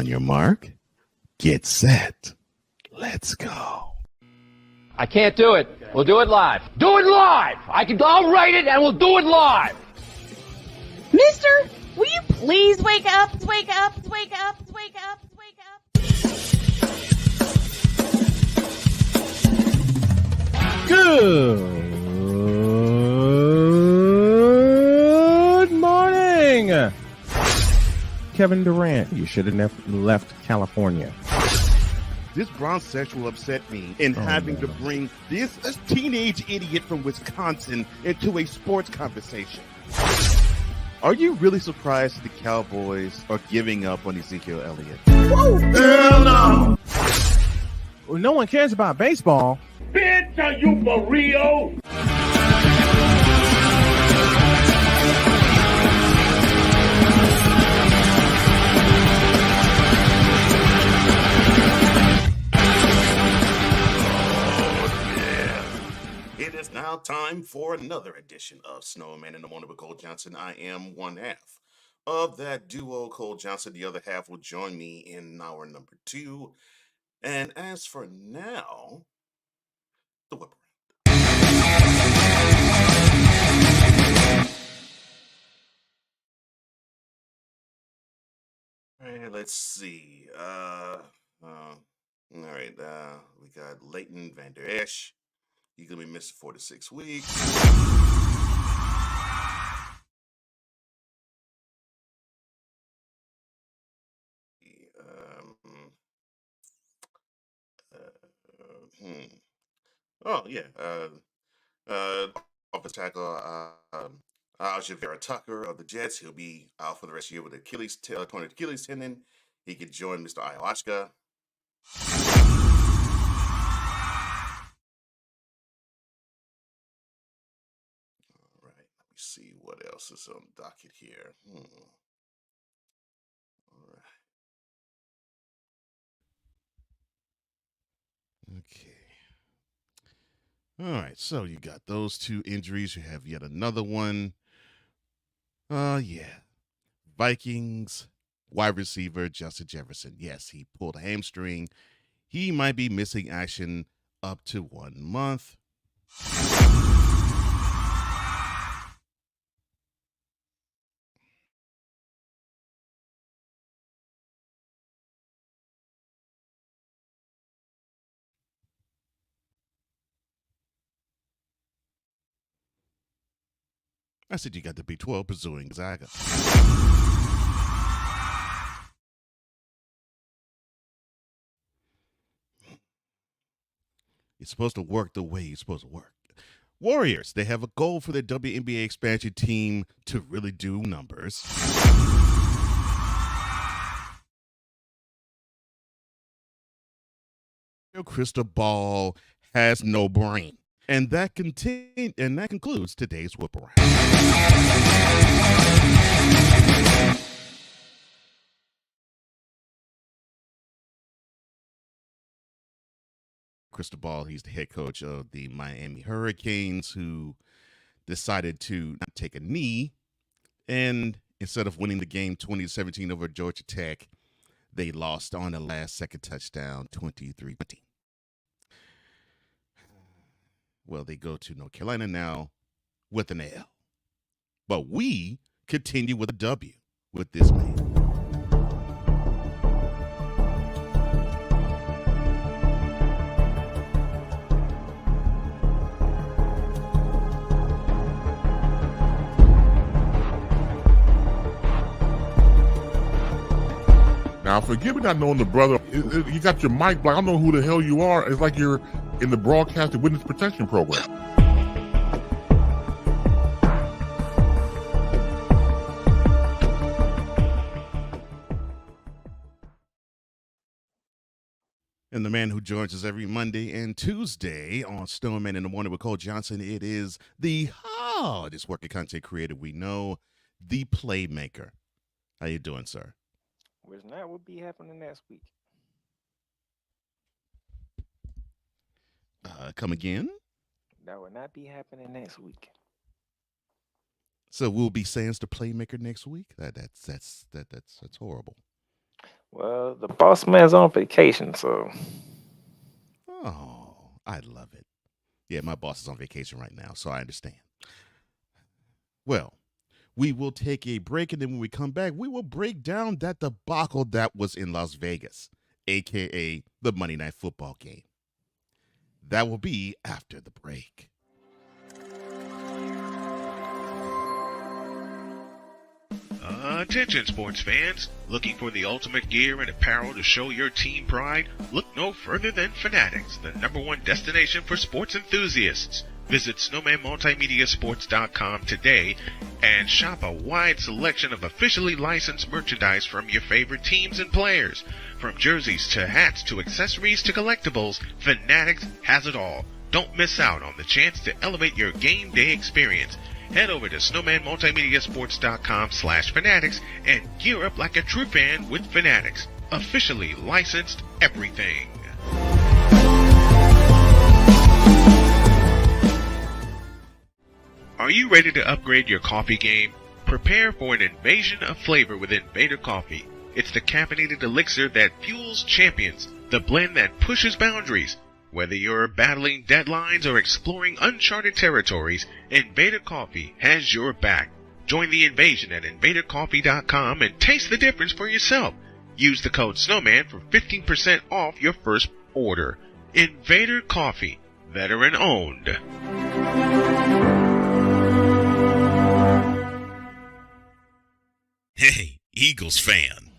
On your mark, get set. Let's go. I can't do it. We'll do it live. Do it live! I'll write it and we'll do it live! Mister, will you please wake up, wake up, wake up, wake up, wake up? Good morning. Kevin Durant, you should have left California. This Brownsexual upset me in having to bring this teenage idiot from Wisconsin into a sports conversation. Are you really surprised the Cowboys are giving up on Ezekiel Elliott? Whoa. Hell no! Well, no one cares about baseball. Bitch, are you for real? It is now time for another edition of Snowman in the Morning with Cole Johnson. I am one half of that duo, Cole Johnson. The other half will join me in hour number 2. And as for now, the whip around. All right, let's see. All right, we got Leighton, Vander, Esch. You're going to be missing 4 to 6 weeks. Oh, yeah. Offensive tackle, Alijah Vera-Tucker of the Jets. He'll be out for the rest of the year with Achilles, torn Achilles tendon. He could join Mr. Alijah. See what else is on the docket here. All right. Okay. All right. So you got those 2 injuries. You have yet another one. Yeah. Vikings wide receiver Justin Jefferson. Yes, he pulled a hamstring. He might be missing action up to 1 month. I said you got the Big 12 pursuing Gonzaga. It's supposed to work the way it's supposed to work. Warriors, they have a goal for their WNBA expansion team to really do numbers. Cristobal has no brain. And that concludes today's whip around. Cristobal, he's the head coach of the Miami Hurricanes, who decided to not take a knee. And instead of winning the game 20-17 over Georgia Tech, they lost on the last second touchdown 23-20. Well, they go to North Carolina now with an L. But we continue with a W with this man. Now, forgive me not knowing the brother. You got your mic blocked. I don't know who the hell you are. It's like you're in the broadcast and witness protection program. And the man who joins us every Monday and Tuesday on Snowman in the Morning with Cole Johnson, it is the hardest working content creator we know, the Playmaker. How you doing, sir? Which not will be happening next week. Come again? That will not be happening next week. So we'll be sans the Playmaker next week. That's horrible. Well, the boss man's on vacation, so Oh, I love it. Yeah, my boss is on vacation right now, so I understand. Well, we will take a break, and then when we come back, we will break down that debacle that was in Las Vegas, a.k.a. the Monday Night Football game. That will be after the break. Attention sports fans, looking for the ultimate gear and apparel to show your team pride? Look no further than Fanatics, the #1 destination for sports enthusiasts. Visit snowmanmultimediasports.com today and shop a wide selection of officially licensed merchandise from your favorite teams and players. From jerseys to hats to accessories to collectibles, Fanatics has it all. Don't miss out on the chance to elevate your game day experience. Head over to snowmanmultimediasports.com/fanatics and gear up like a true fan with Fanatics. Officially licensed everything. Are you ready to upgrade your coffee game? Prepare for an invasion of flavor with Invader Coffee. It's the caffeinated elixir that fuels champions, the blend that pushes boundaries. Whether you're battling deadlines or exploring uncharted territories, Invader Coffee has your back. Join the invasion at invadercoffee.com and taste the difference for yourself. Use the code SNOWMAN for 15% off your first order. Invader Coffee, veteran owned. Hey, Eagles fan.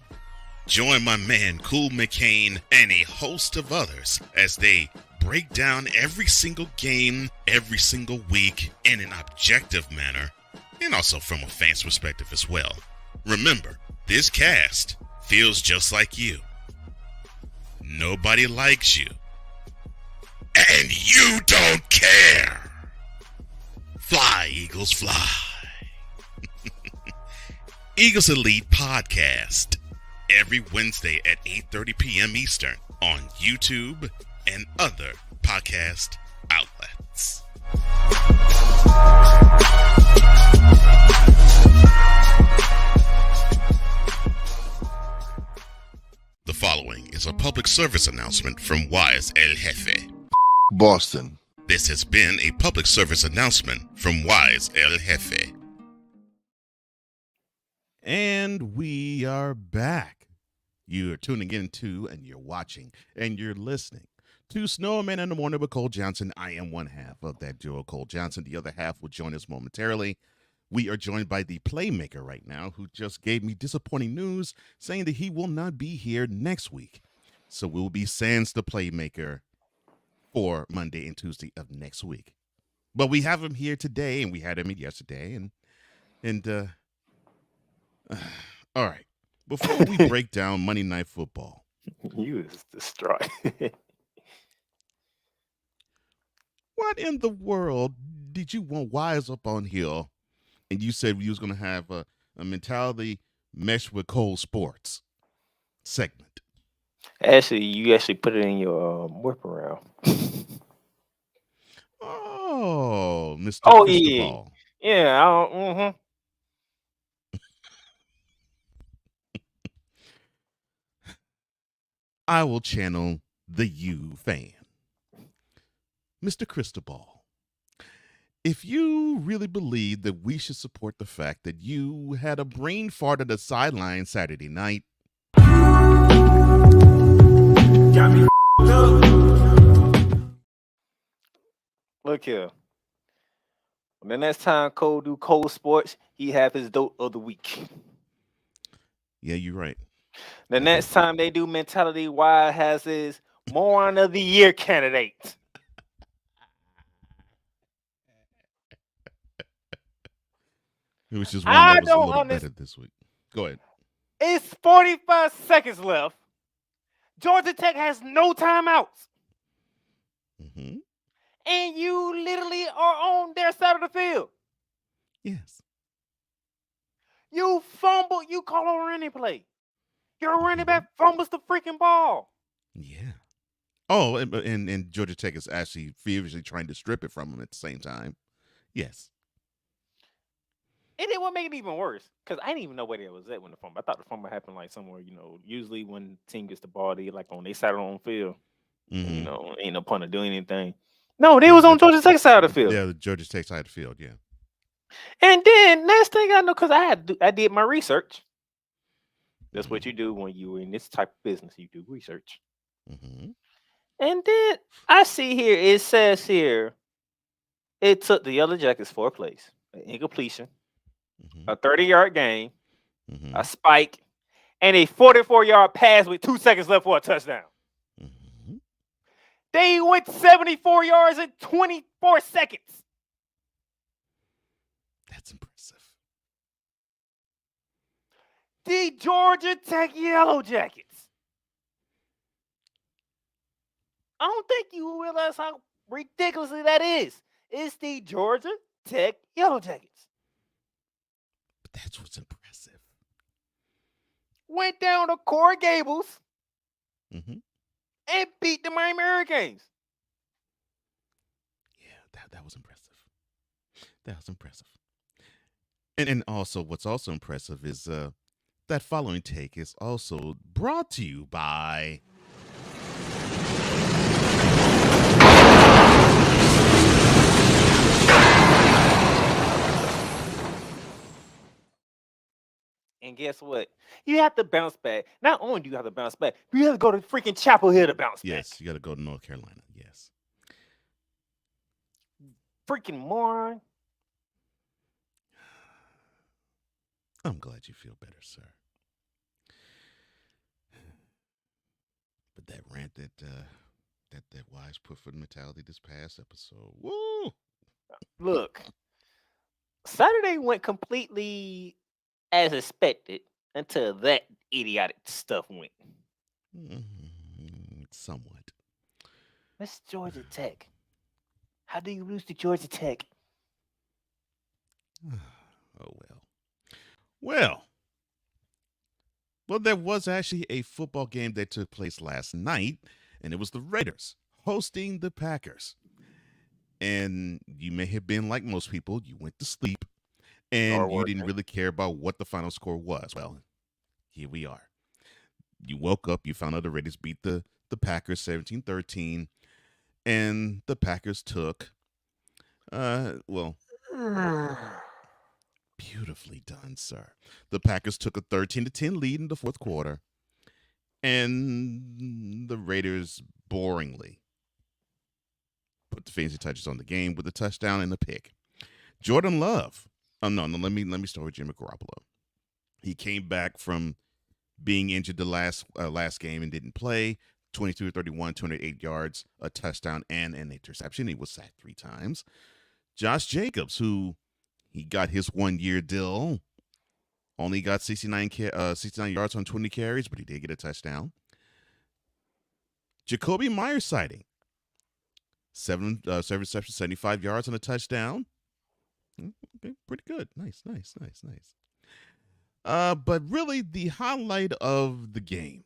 Join my man Cool McCain and a host of others as they break down every single game, every single week in an objective manner, and also from a fan's perspective as well. Remember, this cast feels just like you. Nobody likes you. And you don't care. Fly, Eagles, fly. Eagles Elite Podcast. Every Wednesday at 8:30 p.m. Eastern on YouTube and other podcast outlets. The following is a public service announcement from Wise El Jefe. Boston. This has been a public service announcement from Wise El Jefe. And we are back. You are tuning into, and you're watching, and you're listening to Snowman in the Morning with Cole Johnson. I am one half of that duo, Cole Johnson. The other half will join us momentarily. We are joined by the Playmaker right now, who just gave me disappointing news, saying that he will not be here next week. So we will be sans the Playmaker for Monday and Tuesday of next week. But we have him here today, and we had him yesterday, all right. Before we break down Monday Night Football. You is distraught. What in the world did you want Wise up on here? And you said you was going to have a mentality mesh with Cole Sports segment. Actually, you actually put it in your whip around. Oh, Mr. Oh, Cristobal. Yeah. I will channel the you fan. Mr. Cristobal, if you really believe that we should support the fact that you had a brain fart at the sideline Saturday night, Got me Look here. When the next time Cole do Cole Sports, he have his dope of the week. Yeah, you're right. The next time they do Mentality, Wild has his Moron of the Year candidate. It was just one that was a little better this week. Go ahead. It's 45 seconds left. Georgia Tech has no timeouts. Mm-hmm. And you literally are on their side of the field. Yes. You fumble, you call a running play. Your running back fumbles the freaking ball. Yeah. Oh, and Georgia Tech is actually feverishly trying to strip it from them at the same time. Yes. And then what made it even worse, because I didn't even know where they was at when the fumble. I thought the fumble happened like somewhere, usually when the team gets the ball, they like on their side of the own field. Mhm. Ain't no point of doing anything. No, they was on Georgia Tech side of the field. Yeah, the Georgia Tech side of the field. Yeah. And then next thing I know, because I did my research. That's what you do when you're in this type of business. You do research. Mm-hmm. And then I see here, it says here, it took the Yellow Jackets 4 plays, an incompletion, a 30-yard gain, a spike, and a 44-yard pass with 2 seconds left for a touchdown. They went 74 yards in 24 seconds. That's impressive. The Georgia Tech Yellow Jackets. I don't think you realize how ridiculously that is. It's the Georgia Tech Yellow Jackets. But that's what's impressive. Went down to Coral Gables Mm-hmm. and beat the Miami Hurricanes. Yeah, that was impressive. That was impressive. And also, what's also impressive is that following take is also brought to you by And guess what? You have to bounce back. Not only do you have to bounce back, you have to go to freaking Chapel Hill to bounce back. Yes, you got to go to North Carolina. Yes. Freaking moron. I'm glad you feel better, sir. But that rant that Wise put for the mentality this past episode. Woo! Look, Saturday went completely as expected until that idiotic stuff went. Somewhat. That's Georgia Tech. How do you lose to Georgia Tech? Oh, well. Well, there was actually a football game that took place last night, and it was the Raiders hosting the Packers. And you may have been like most people, you went to sleep, and you didn't really care about what the final score was. Well, here we are. You woke up, you found out the Raiders beat the Packers 17-13, and the Packers took, beautifully done, sir. The Packers took a 13-10 lead in the fourth quarter, and the Raiders boringly put the fancy touches on the game with a touchdown and a pick. Jordan Love. Oh no, let me start with Jimmy Garoppolo. He came back from being injured the last game and didn't play. 22-31, 208 yards, a touchdown, and an interception. He was sacked 3 times. Josh Jacobs, who he got his 1-year deal, only got 69 yards on 20 carries, but he did get a touchdown. Jacoby Myers sighting. 7 receptions, 75 yards on a touchdown. Okay, pretty good. Nice. But really, the highlight of the game,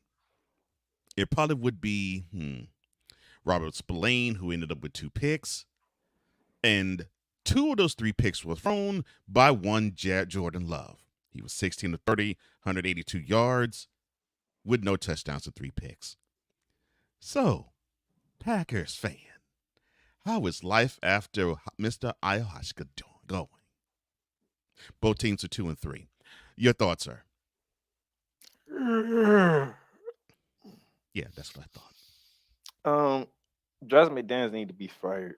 it probably would be Robert Spillane, who ended up with 2 picks. And 2 of those 3 picks were thrown by one Jordan Love. He was 16 of 30, 182 yards, with no touchdowns and 3 picks. So, Packers fan, how is life after Mr. Alijah going? Both teams are 2-3. Your thoughts, sir? Yeah, that's what I thought. Josh McDaniels need to be fired.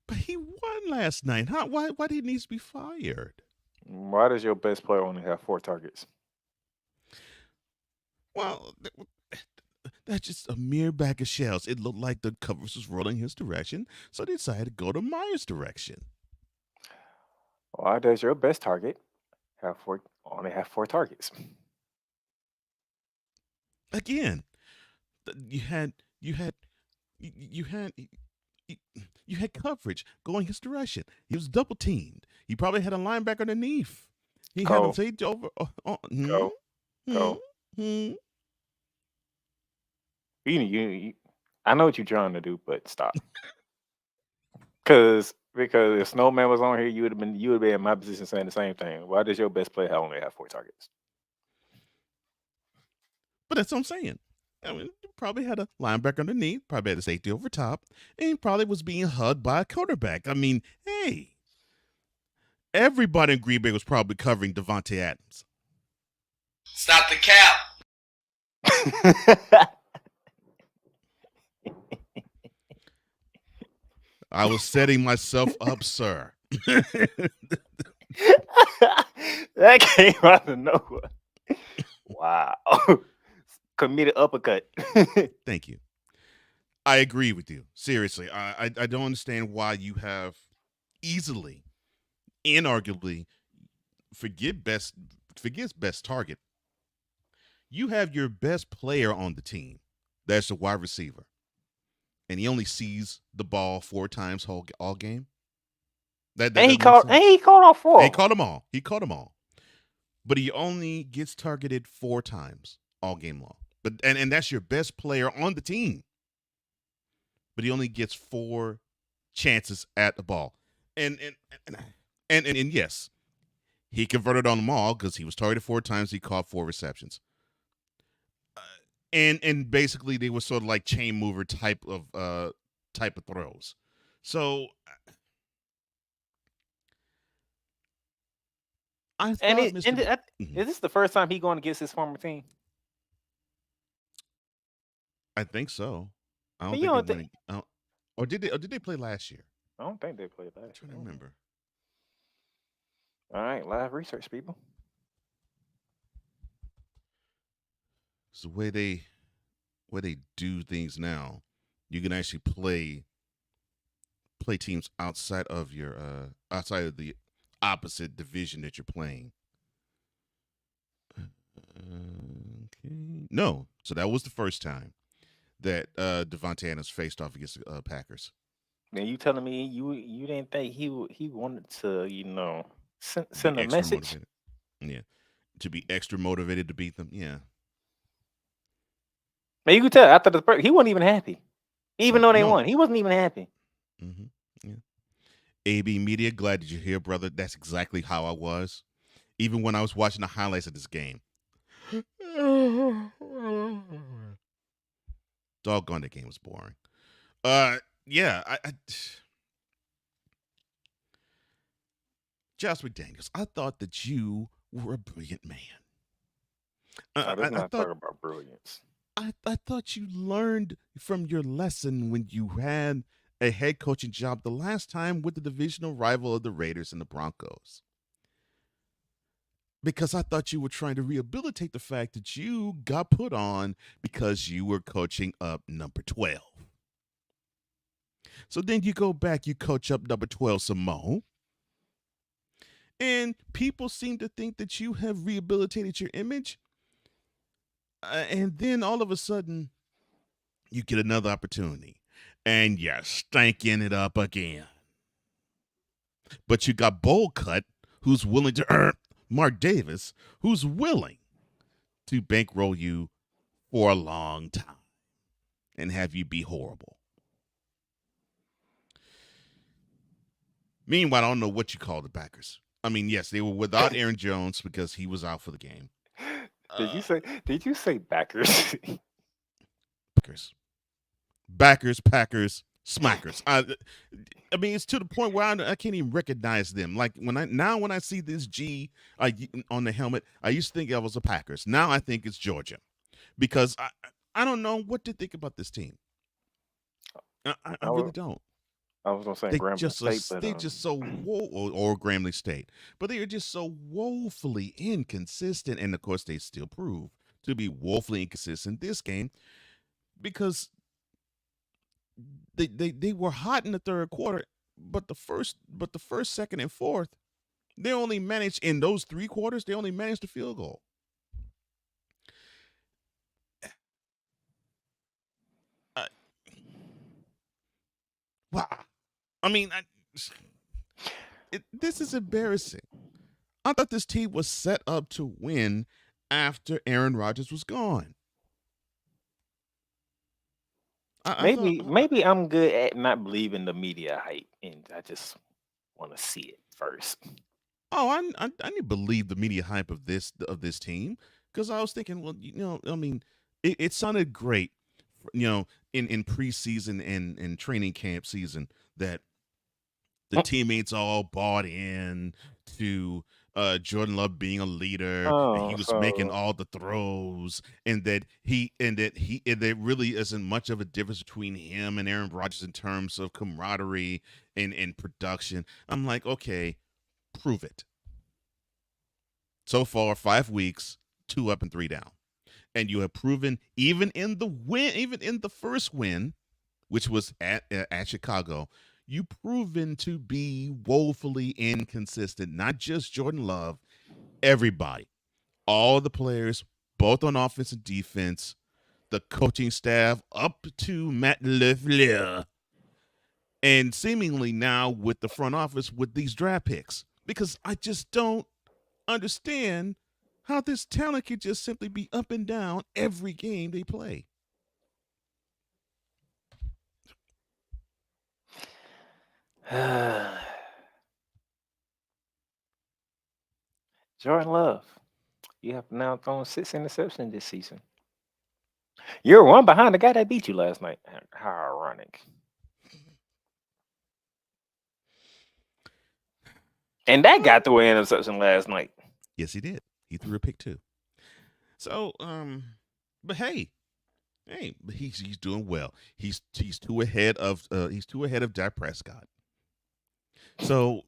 But he won last night. Why did he need to be fired? Why does your best player only have 4 targets? Well, that's just a mere bag of shells. It looked like the covers was rolling his direction, so they decided to go to Myers' direction. Why does your best target only have 4 targets? Again, you had coverage going his direction. He was double teamed. He probably had a linebacker underneath. He had to take over. Go. I know what you're trying to do, but stop. Because if Snowman was on here, you would have been in my position saying the same thing. Why does your best player only have 4 targets? But that's what I'm saying. I mean, he probably had a linebacker underneath, probably had a safety over top, and he probably was being hugged by a quarterback. I mean, hey, everybody in Green Bay was probably covering Devontae Adams. Stop the cap. I was setting myself up, sir. That came out of nowhere. Wow. Committed uppercut. Thank you. I agree with you. Seriously, I don't understand why you have easily, inarguably, forget best target. You have your best player on the team. That's the wide receiver. And he only sees the ball 4 times all game. And he caught all 4. And he caught them all. But he only gets targeted 4 times all game long. But and that's your best player on the team. But he only gets 4 chances at the ball. And yes, he converted on them all because he was targeted 4 times. He caught 4 receptions. And basically they were sort of like chain mover type of throws. So I thought is this the first time he going against his former team? I think so. I But don't think or did they play last year? I don't think they played last year. I'm trying to remember. All right, live research, people. It's the way they do things now. You can actually play teams outside of the opposite division that you're playing. Okay. No, so that was the first time that Devontae Adams faced off against the Packers. Now you telling me you didn't think he wanted to send a message? Motivated. Yeah, to be extra motivated to beat them. Yeah. Man, you could tell after the he wasn't even happy, even though they won. He wasn't even happy. Mm-hmm. Yeah. AB Media, glad that you're here, brother. That's exactly how I was, even when I was watching the highlights of this game. Doggone, that game was boring. Yeah, Josh McDaniels, I thought that you were a brilliant man. Let's not talk about brilliance. I thought you learned from your lesson when you had a head coaching job the last time with the divisional rival of the Raiders and the Broncos. Because I thought you were trying to rehabilitate the fact that you got put on because you were coaching up number 12. So then you go back, you coach up number 12 some more. And people seem to think that you have rehabilitated your image. And then all of a sudden, you get another opportunity. And you're stanking it up again. But you got Bowl Cut, who's willing to earn Mark Davis, who's willing to bankroll you for a long time and have you be horrible. Meanwhile, I don't know what you call the Packers. I mean, yes, they were without Aaron Jones because he was out for the game. Did you say backers? Backers, Packers, Smackers. I mean, it's to the point where I can't even recognize them. Like when I see this G on the helmet, I used to think I was a Packers. Now I think it's Georgia, because I don't know what to think about this team. I really don't. I was gonna say Grambling State, they're just so or Grambling State, but they are just so woefully inconsistent, and of course they still prove to be woefully inconsistent this game because they were hot in the third quarter, but the first, second, and fourth, they only managed in those 3 quarters. They only managed a field goal. Wow. I mean, this is embarrassing. I thought this team was set up to win after Aaron Rodgers was gone. Maybe I'm good at not believing the media hype, and I just want to see it first. Oh, I need to believe the media hype of this team, because I was thinking, well, I mean, it sounded great, in preseason and training camp season, that the teammates all bought in to Jordan Love being a leader, and he was making all the throws, and that there really isn't much of a difference between him and Aaron Rodgers in terms of camaraderie and production. I'm like, okay, prove it. So far, 5 weeks, 2 up and 3 down, and you have proven even in the first win, which was at Chicago. You've proven to be woefully inconsistent, not just Jordan Love, everybody, all the players, both on offense and defense, the coaching staff up to Matt LaFleur, and seemingly now with the front office with these draft picks, because I just don't understand how this talent could just simply be up and down every game they play. Jordan Love, you have now thrown 6 interceptions this season. You're one behind the guy that beat you last night. How ironic. And that guy threw an interception last night. Yes, he did. He threw a pick too. So, but hey, but he's doing well. He's too ahead of Dak Prescott. So,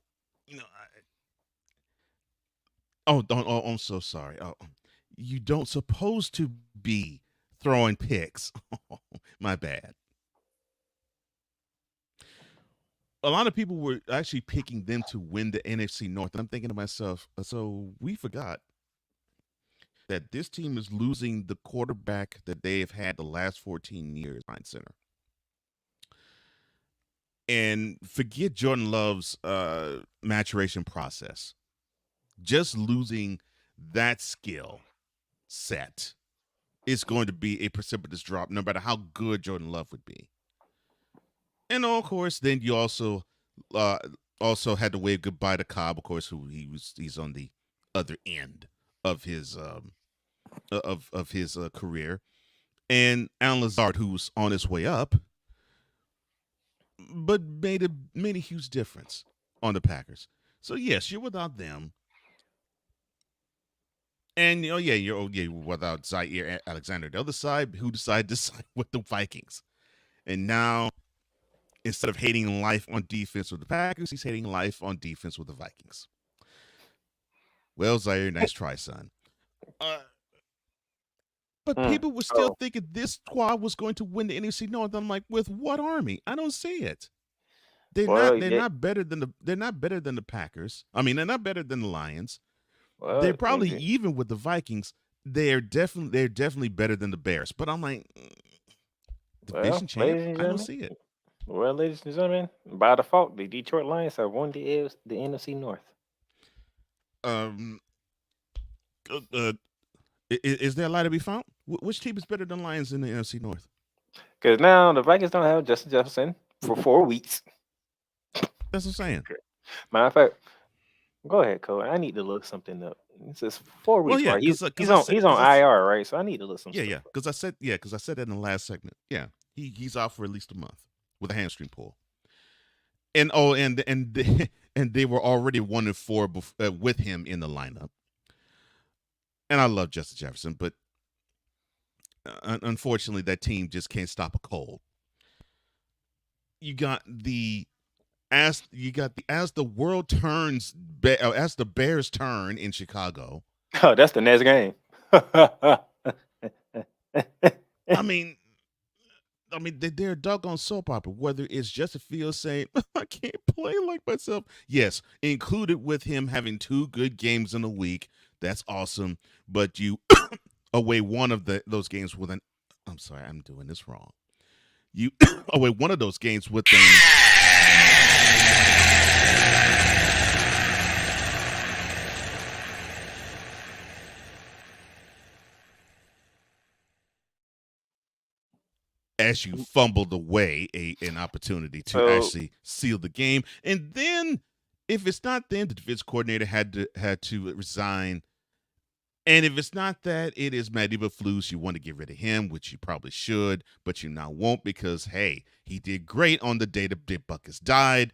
I'm so sorry. Oh, you don't supposed to be throwing picks. My bad. A lot of people were actually picking them to win the NFC North, and I'm thinking to myself, so we forgot that this team is losing the quarterback that they have had the last 14 years behind center. And forget Jordan Love's maturation process. Just losing that skill set is going to be a precipitous drop, no matter how good Jordan Love would be. And of course, then you also had to wave goodbye to Cobb, of course, who he's on the other end of his career, and Alan Lazard, who's on his way up, but made a huge difference on the Packers. So yes, you're without them, and you're without Zaire Alexander. The other side, who decided to sign with the Vikings, and now instead of hating life on defense with the Packers, he's hating life on defense with the Vikings. Well, Zaire, nice try, son. But people were still thinking this squad was going to win the NFC North. I'm like, with what army? I don't see it. They're not better than the Packers. I mean, they're not better than the Lions. Well, they're probably even with the Vikings. They're definitely better than the Bears. But I'm like, division champ. I don't see it. Well, ladies and gentlemen, by default, the Detroit Lions have won the NFC North. Is there a lie to be found? Which team is better than Lions in the NFC North? Because now the Vikings don't have Justin Jefferson for 4 weeks. That's what I'm saying. Matter of fact, go ahead, Cole. I need to look something up. It says 4 weeks. Well, yeah, right? He's on IR, right? So I need to look something. Yeah. Because I said that in the last segment. Yeah, he's out for at least a month with a hamstring pull. And they were already 1-4 with him in the lineup. And I love Justin Jefferson, but unfortunately, that team just can't stop a cold. As the world turns, as the Bears turn in Chicago. Oh, that's the next game. I mean, they're a doggone soap opera. Whether it's Justin Fields saying, "I can't play like myself," yes, included with him having 2 good games in a week. That's awesome. But you away one of those games with I'm sorry, I'm doing this wrong. You away one of those games with them. as you fumbled away an opportunity to actually seal the game. And then, if it's not then, the defense coordinator had to resign. And if it's not that, it is Matty Flus. You want to get rid of him, which you probably should, but you now won't because, hey, he did great on the day the Buckets died.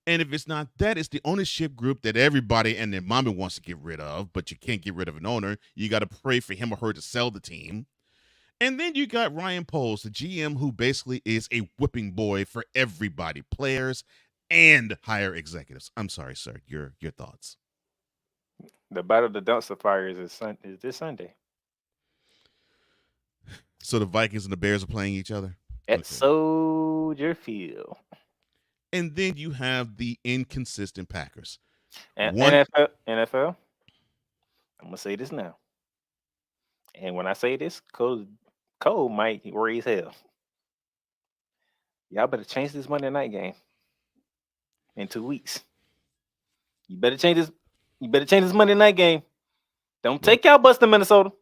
And if it's not that, it's the ownership group that everybody and their mommy wants to get rid of, but you can't get rid of an owner. You got to pray for him or her to sell the team. And then you got Ryan Poles, the GM, who basically is a whipping boy for everybody, players and higher executives. I'm sorry, sir. Your thoughts. The Battle of the Dumpster Fires is this Sunday. So the Vikings and the Bears are playing each other? At Soldier Field. And then you have the inconsistent Packers. And NFL, I'm going to say this now. And when I say this, Cole might raise hell. Y'all better change this Monday night game in 2 weeks. You better change this Monday night game. Don't take y'all bus to Minnesota.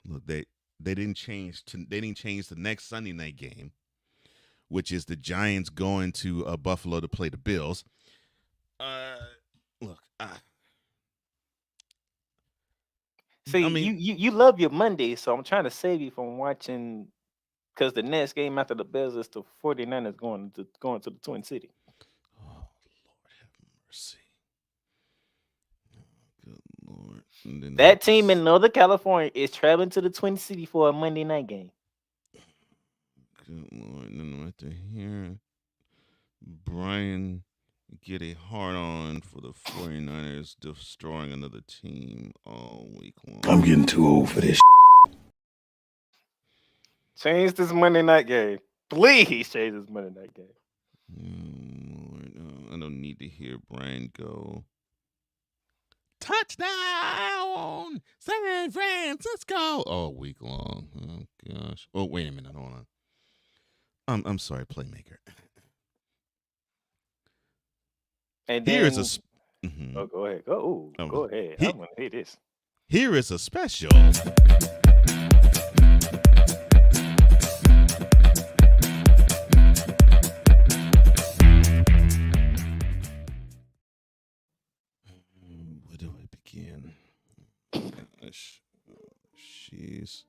Look, they didn't change the next Sunday night game, which is the Giants going to Buffalo to play the Bills. See, I mean, you love your Monday, so I'm trying to save you from watching, because the next game after the Bills is the 49ers going to the Twin City. Oh, Lord have mercy. Good Lord. That team in Northern California is traveling to the Twin City for a Monday night game. Good Lord. And then right here, Brian get a hard-on for the 49ers destroying another team all week long. I'm getting too old for this. Change this Monday night game. Please change this Monday night game. Lord, I don't need to hear Brian go. Touchdown! San Francisco! All week long. Oh, gosh. Oh, wait a minute. Hold on. I'm sorry, Playmaker. And then, here is a. Oh, go ahead. Go ahead. I'm going to hit this. Here is a special. Where do I begin? Gosh. Jeez.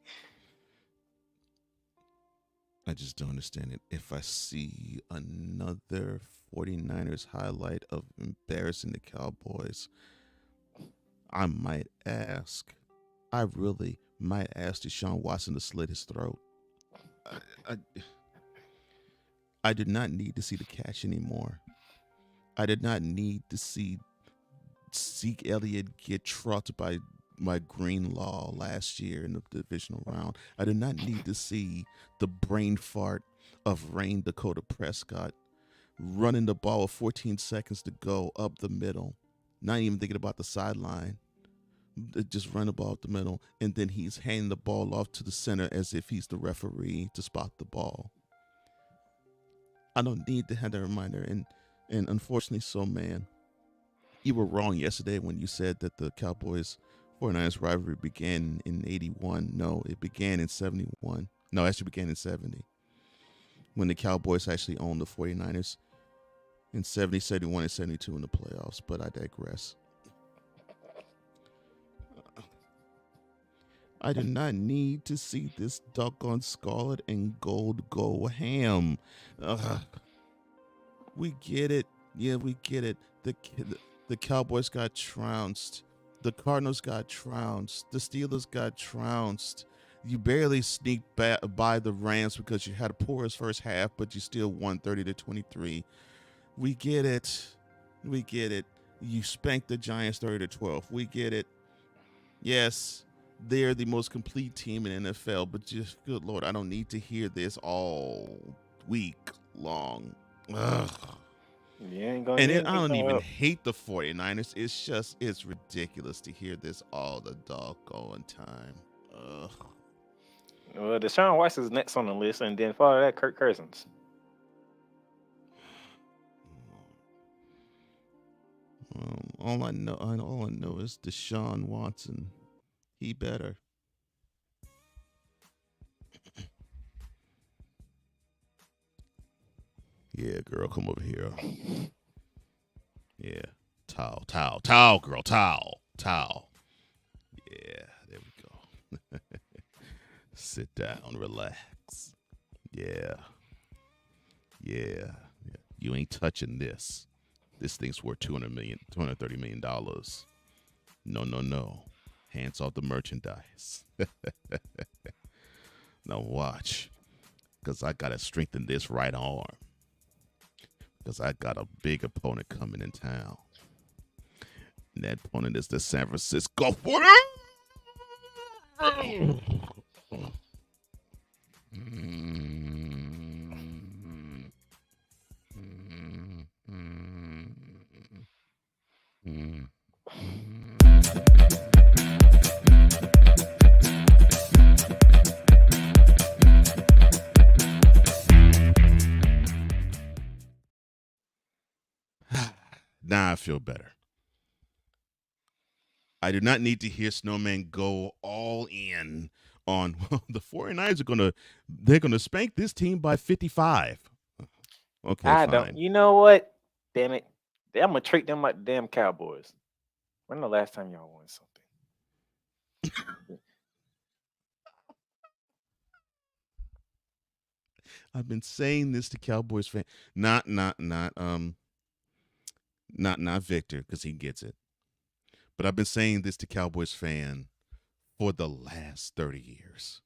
I just don't understand it. If I see another 49ers highlight of embarrassing the Cowboys, I really might ask Deshaun Watson to slit his throat. I did not need to see the catch anymore. I did not need to see Zeke Elliott get trucked by Greenlaw last year in the divisional round. I did not need to see the brain fart of Rain Dakota Prescott running the ball with 14 seconds to go up the middle, not even thinking about the sideline. Just run the ball up the middle, and then he's handing the ball off to the center as if he's the referee to spot the ball. I don't need to have that reminder, and unfortunately so, man. You were wrong yesterday when you said that the Cowboys 49ers rivalry began in 81. No, it began in 71. No, actually began in 70. When the Cowboys actually owned the 49ers in 70, 71, and 72 in the playoffs. But I digress. I did not need to see this doggone scarlet and gold go ham. We get it. Yeah, we get it. The Cowboys got trounced. The Cardinals got trounced. The Steelers got trounced. You barely sneaked by the Rams because you had a porous first half, but you still won 30-23. We get it. We get it. You spanked the Giants 30-12. We get it. Yes, they're the most complete team in NFL, but just, good Lord, I don't need to hear this all week long. Ugh. I don't even hate the 49ers. It's ridiculous to hear this all the doggone time. Ugh. Well, Deshaun Watson is next on the list, and then follow that, Kirk Cousins. All I know is Deshaun Watson. He better. Yeah, girl, come over here. Yeah. Towel, girl, towel. Yeah, there we go. Sit down, relax. Yeah. You ain't touching this. This thing's worth $230 million. No. Hands off the merchandise. Now watch. Because I got to strengthen this right arm. Because I got a big opponent coming in town. And that opponent is the San Francisco 49ers. Now I feel better. I do not need to hear Snowman go all in on the 49ers they're gonna spank this team by 55. Okay, fine. don't. You know what? Damn it. I'm gonna treat them like the damn Cowboys. When the last time y'all won something? I've been saying this to Cowboys fans. Not Victor, because he gets it. But I've been saying this to Cowboys fan for the last 30 years.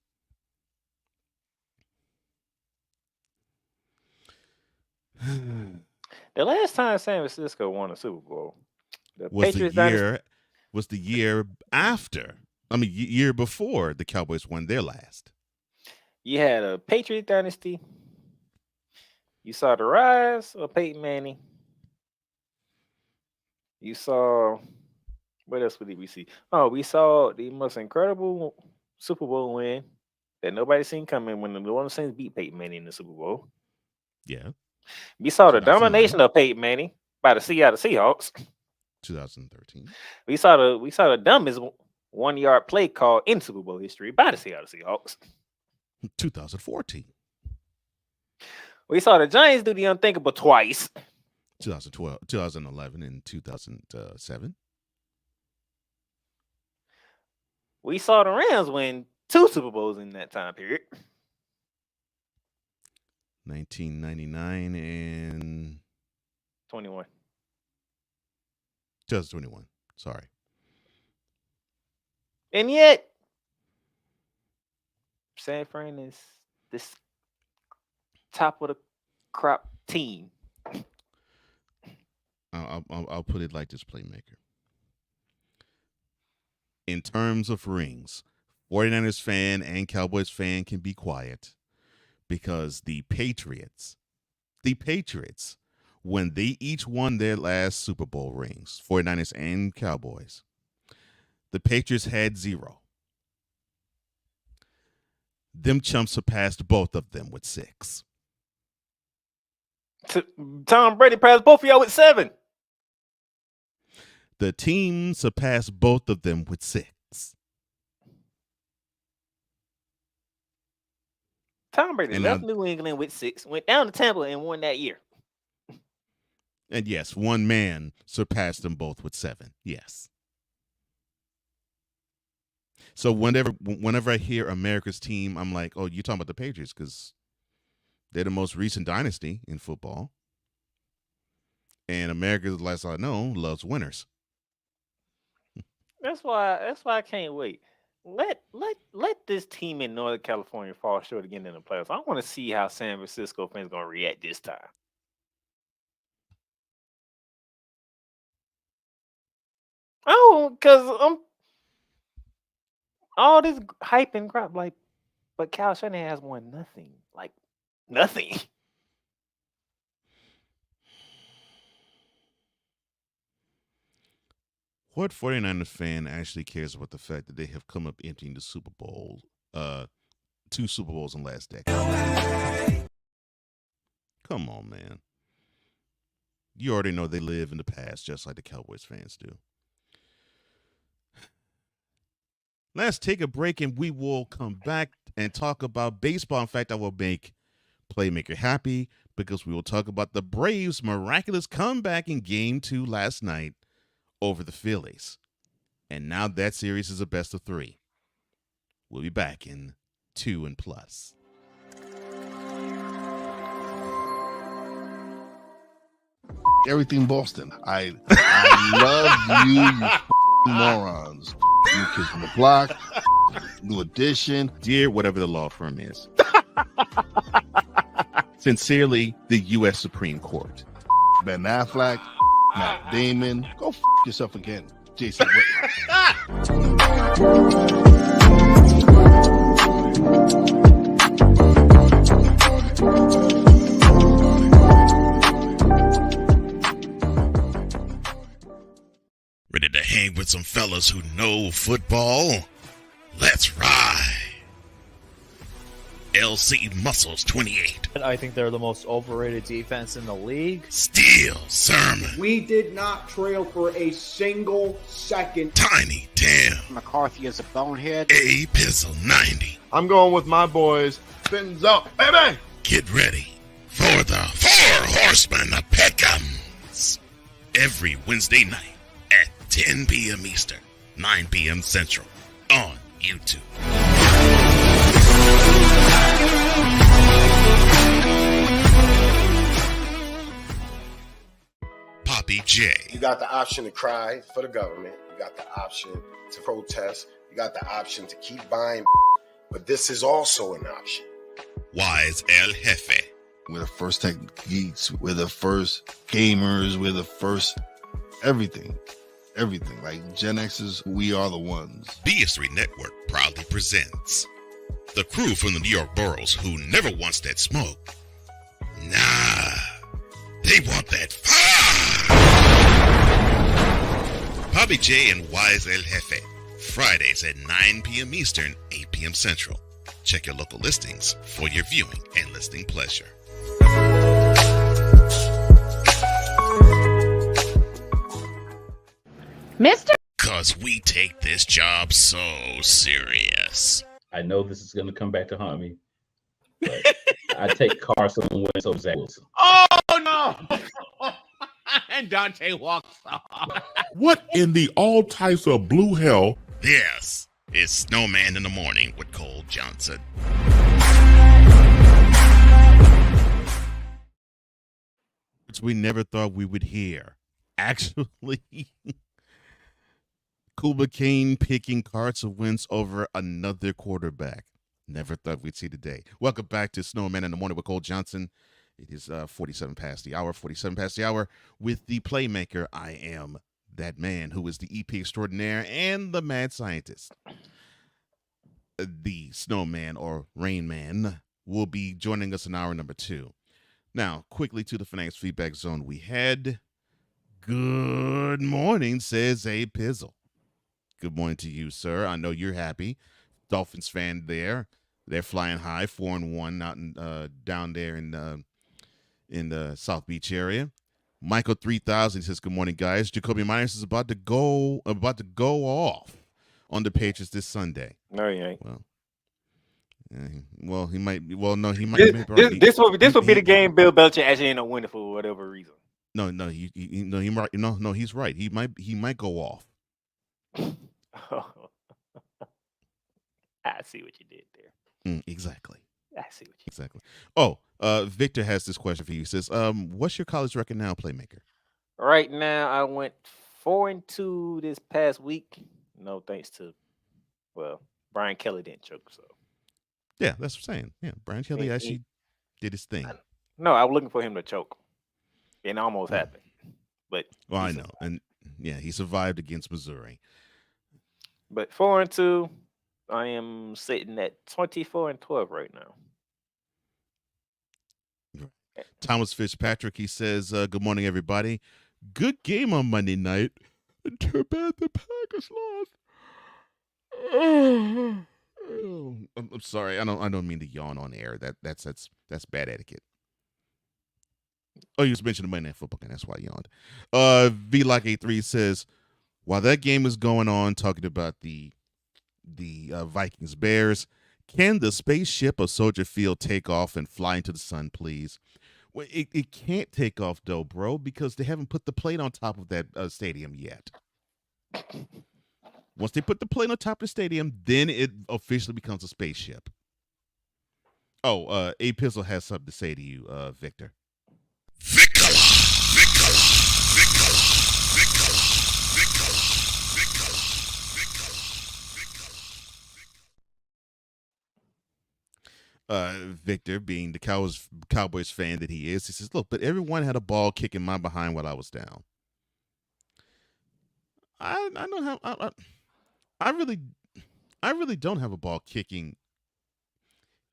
The last time San Francisco won a Super Bowl, was the year after. I mean, year before the Cowboys won their last. You had a Patriot dynasty. You saw the rise of Peyton Manning. You saw, what else did we see? Oh, we saw the most incredible Super Bowl win that nobody seen coming when the New Orleans Saints beat Peyton Manning in the Super Bowl. Yeah. We saw the domination of Peyton Manning by the Seattle Seahawks. 2013. We saw the dumbest 1-yard play call in Super Bowl history by the Seattle Seahawks. 2014. We saw the Giants do the unthinkable twice. 2012, 2011, and 2007. We saw the Rams win 2 Super Bowls in that time period. 1999 and 21. 2021. Sorry. And yet, San Fran is this top of the crop team. I'll put it like this, Playmaker. In terms of rings, 49ers fan and Cowboys fan can be quiet because the Patriots, when they each won their last Super Bowl rings, 49ers and Cowboys, the Patriots had 0. Them chumps surpassed both of them with 6. Tom Brady passed both of y'all with 7. The team surpassed both of them with 6. Tom Brady left New England with 6, went down to Tampa and won that year. And yes, one man surpassed them both with 7. Yes. So whenever I hear America's team, I'm like, oh, you're talking about the Patriots because they're the most recent dynasty in football. And America, last I know, loves winners. That's why I can't wait. Let this team in Northern California fall short again in the playoffs. I want to see how San Francisco fans gonna react this time. Oh, because all this hype and crap, like, but Cal Shanahan has won nothing. Like, nothing. What 49ers fan actually cares about the fact that they have come up emptying the Super Bowl, 2 Super Bowls in the last decade? Come on, man. You already know they live in the past just like the Cowboys fans do. Let's take a break and we will come back and talk about baseball. In fact, I will make Playmaker happy because we will talk about the Braves' miraculous comeback in Game 2 last night over the Phillies. And now that series is a best of 3. We'll be back in 2 and plus. Everything Boston. I love you morons. New Kids on the Block, New Edition. Dear whatever the law firm is. Sincerely, the U.S. Supreme Court. Ben Affleck, Matt Damon. Go yourself again, Jason Whitlock. Ready to hang with some fellas who know football? Let's ride. LC Muscles 28. I think they're the most overrated defense in the league. Steel Sermon. We did not trail for a single second. Tiny Tim. McCarthy is a bonehead. A Pizzle 90. I'm going with my boys. Fins up, baby! Get ready for the 4 Horsemen of Pick'ems. Every Wednesday night at 10 p.m. Eastern, 9 p.m. Central on YouTube. Poppy J. You got the option to cry for the government. You got the option to protest. You got the option to keep buying. But this is also an option. Wise El Jefe. We're the first tech geeks. We're the first gamers. We're the first everything. Everything. Like Gen X's, we are the ones. BS3 Network proudly presents the crew from the New York boroughs who never wants that smoke. Nah, they want that fire. Poppy J and Wise El Jefe. Fridays at 9 p.m. Eastern, 8 p.m. Central. Check your local listings for your viewing and listening pleasure. Mister? Cause we take this job so serious. I know this is going to come back to haunt me, but I take Carson Wentz over Zach Wilson. Oh, no! And Dante walks off. What in the all types of blue hell? This is Snowman in the Morning with Cole Johnson. Which we never thought we would hear. Actually, Cuba Kane picking Carson Wentz over another quarterback. Never thought we'd see the day. Welcome back to Snowman in the Morning with Cole Johnson. It is 47 past the hour with the Playmaker. I am that man who is the EP extraordinaire and the mad scientist. The Snowman or Rain Man will be joining us in hour number 2. Now, quickly to the Fanatics feedback zone we had. Good morning, says A Pizzle. Good morning to you, sir. I know you're happy. Dolphins fan there. They're flying high, 4-1 out in, down there in the South Beach area. Michael 3000 says, "Good morning, guys. Jacoby Myers is about to go off on the Patriots this Sunday." No, he ain't. Well, he might. Well, no, he might. This will be the game Bill Belichick actually ended up winning for whatever reason. No, he's right. He might go off. I see what you did there. Exactly. I see what you exactly. Oh, Victor has this question for you. He says, "What's your college record now, Playmaker?" Right now, I went 4-2 this past week. No thanks to, Brian Kelly didn't choke. So yeah, that's what I'm saying. Yeah, Brian Kelly actually did his thing. No, I was looking for him to choke. It almost happened, but I know, and yeah, he survived against Missouri. But 4-2, I am sitting at 24-12 right now. Thomas Fitzpatrick, he says, "Good morning, everybody. Good game on Monday night. Too bad the Packers lost." I'm sorry. I don't mean to yawn on air. That's bad etiquette. Oh, you just mentioned the Monday Night Football game. That's why I yawned. VLock83 says, "While that game is going on, talking about the Vikings Bears, Can the spaceship of Soldier Field take off and fly into the sun, please? Well, it can't take off, though, bro, because they haven't put the plate on top of that stadium yet. Once they put the plate on top of the stadium, then it officially becomes a spaceship. Oh, A Pizzle has something to say to you, Victor. Victor, being the Cowboys fan that he is, he says, look, but everyone had a ball kicking my behind while I was down. I know how I really don't have a ball kicking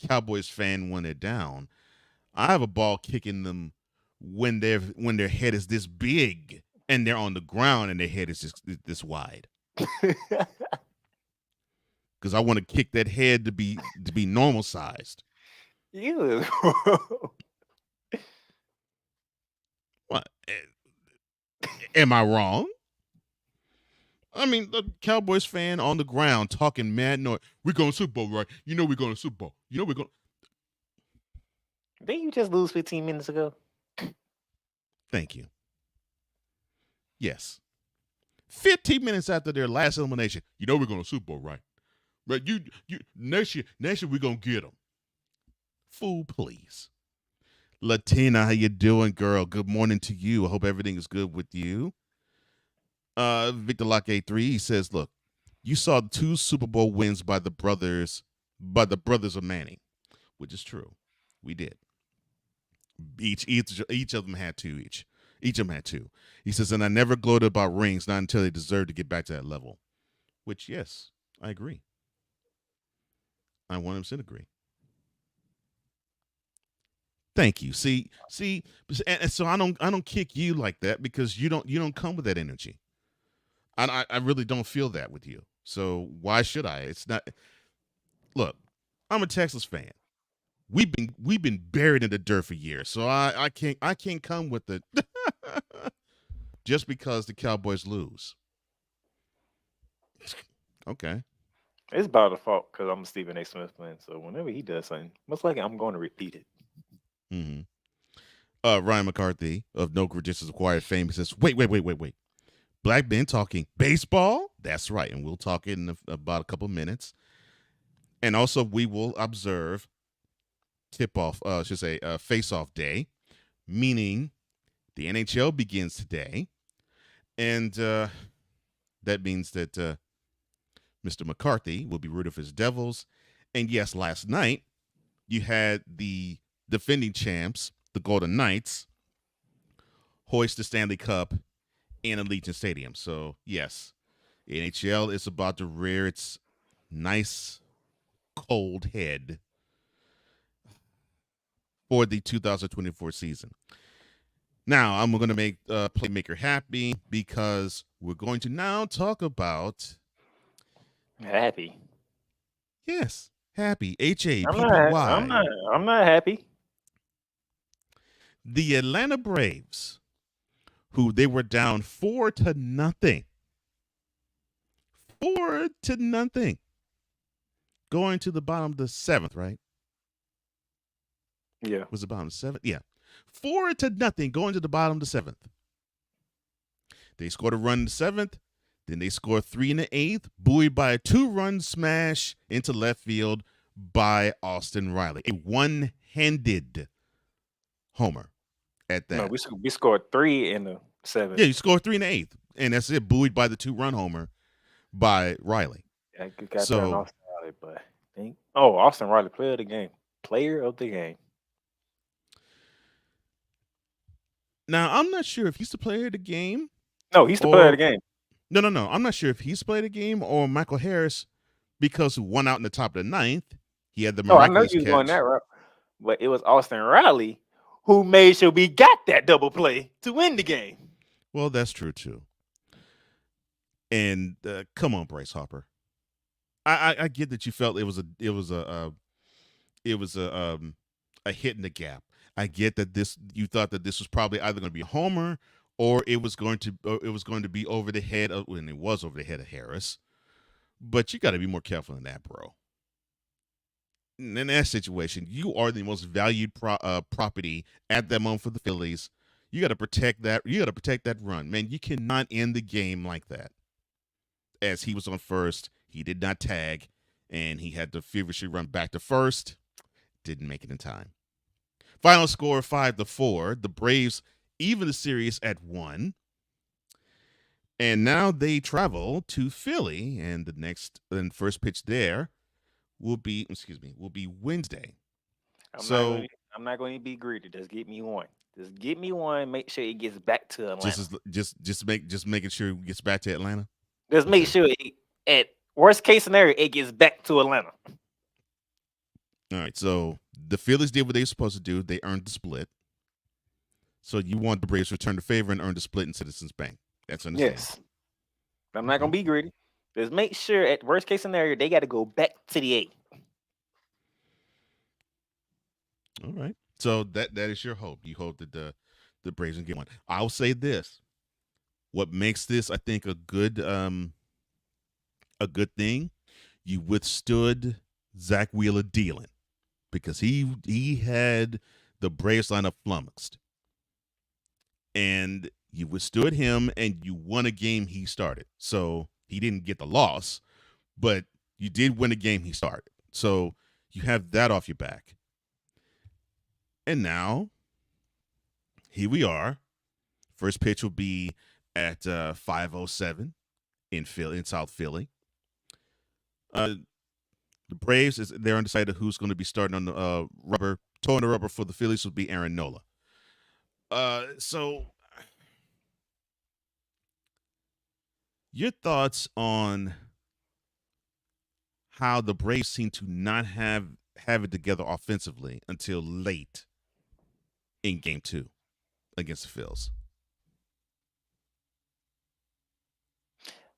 Cowboys fan when they're down. I have a ball kicking them when their head is this big and they're on the ground and their head is just this wide. Because I want to kick that head to be normal sized. You. What? Am I wrong? I mean, the Cowboys fan on the ground talking mad noise. We're going to Super Bowl, right? You know we're going to Super Bowl. You know we're going. Didn't you just lose 15 minutes ago? Thank you. Yes. 15 minutes after their last elimination. You know we're going to Super Bowl, right? But you next year we're going to get them. Fool, please. Latina, how you doing, girl? Good morning to you. I hope everything is good with you. Victor Locke A3, he says, look, you saw 2 Super Bowl wins by the brothers of Manning, which is true. We did. Each of them had 2 each. Each of them had 2. He says, and I never gloated about rings, not until they deserved to get back to that level. Which, yes, I agree. I 100% agree. Thank you. See, and so I don't kick you like that because you don't come with that energy. I really don't feel that with you. So why should I? It's not. Look, I'm a Texas fan. We've been buried in the dirt for years. So I can't come with the just because the Cowboys lose. Okay. It's by default because I'm a Stephen A. Smith fan. So whenever he does something, most likely I'm going to repeat it. Mm-hmm. Ryan McCarthy of No Credentials Acquired fame, he says, wait. Black men talking baseball? That's right. And we'll talk in about a couple of minutes. And also we will observe face-off day, meaning the NHL begins today. And that means that Mr. McCarthy will be rooting for his Devils. And yes, last night you had the defending champs, the Golden Knights, hoist the Stanley Cup in Allegiant Stadium. So, yes, NHL is about to rear its nice, cold head for the 2024 season. Now, I'm going to make Playmaker happy because we're going to now talk about... Happy. Yes, happy. HAPPY. I'm not happy. The Atlanta Braves, who they were down 4-0. 4-0. Going to the bottom of the 7th, right? Yeah. Was the bottom of the 7th? Yeah. 4-0 going to the bottom of the 7th. They scored a run in the 7th. Then they scored 3 in the 8th, buoyed by a 2-run smash into left field by Austin Riley. A one-handed homer at that. No, we scored 3 in the 7th. Yeah, you scored 3 in the 8th. And that's it, buoyed by the 2-run homer by Riley. Yeah, got that on Austin Riley, but Austin Riley, player of the game. Player of the game. Now, I'm not sure if he's the player of the game. No, he's the player of the game. No. I'm not sure if he's played a game or Michael Harris, because he won out in the top of the 9th. He had the miraculous I know you was catch. going that route, but it was Austin Riley who made sure we got that double play to win the game. Well, that's true too. And come on, Bryce Harper. I get that you felt it was a hit in the gap. I get that you thought that this was probably either going to be a homer or it was going to be over the head of, and it was over the head of Harris. But you got to be more careful than that, bro. in that situation, you are the most valued property at that moment for the Phillies. You got to protect that. You got to protect that run, man. You cannot end the game like that. As he was on first, he did not tag, and he had to feverishly run back to first. Didn't make it in time. Final score 5-4. The Braves even the series at 1. And now they travel to Philly, and the first pitch there will be Wednesday. I'm not going to be greedy. Just get me one. Just get me one. Make sure it gets back to Atlanta. Just making sure it gets back to Atlanta. Just make sure at worst case scenario it gets back to Atlanta. All right. So the Phillies did what they were supposed to do. They earned the split. So you want the Braves to return the favor and earn the split in Citizens Bank. That's understandable. Yes. I'm not going to be greedy. Just make sure at worst case scenario they got to go back to the 8. All right. So that is your hope. You hope that the Braves can get one. I'll say this. What makes this, I think, a good thing, you withstood Zach Wheeler dealing because he had the Braves lineup flummoxed. And you withstood him, and you won a game he started. So he didn't get the loss, but you did win a game he started. So you have that off your back. And now, here we are. First pitch will be at 5:07 in South Philly. The Braves, they're undecided who's going to be starting on the towing the rubber for the Phillies will be Aaron Nola. So your thoughts on how the Braves seem to not have it together offensively until late in Game 2 against the Phils?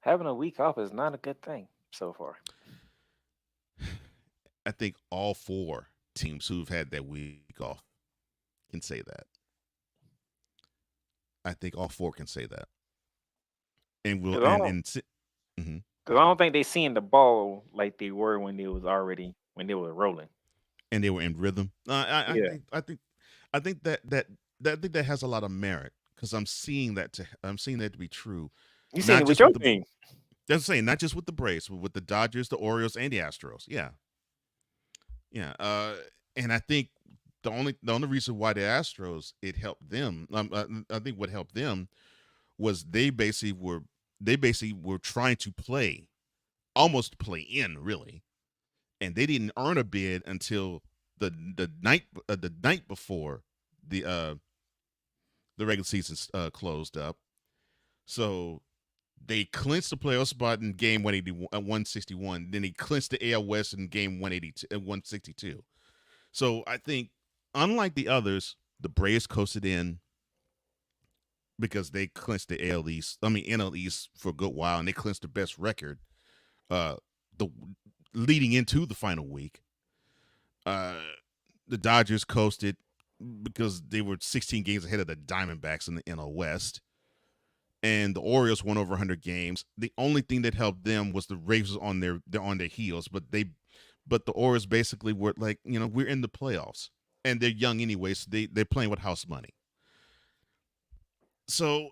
Having a week off is not a good thing so far. I think all 4 teams who've had that week off can say that. I think all 4 can say that. And we'll because I don't think they seeing the ball like they were when they were rolling. And they were in rhythm. I think that has a lot of merit because I'm seeing that to be true. You seeing it with your team? That's saying not just with the Braves, but with the Dodgers, the Orioles, and the Astros. Yeah. And I think the only reason why the Astros it helped them, I think what helped them was they basically were trying to almost play in really, and they didn't earn a bid until the night before the regular season closed up. So they clinched the playoff spot in game 161. Then they clinched the AL West in game 162. So I think, unlike the others, the Braves coasted in because they clinched the NL East for a good while, and they clinched the best record leading into the final week. The Dodgers coasted because they were 16 games ahead of the Diamondbacks in the NL West. And the Orioles won over 100 games. The only thing that helped them was the Braves on their heels, but the Orioles basically were like, we're in the playoffs, and they're young anyway, so they're playing with house money. So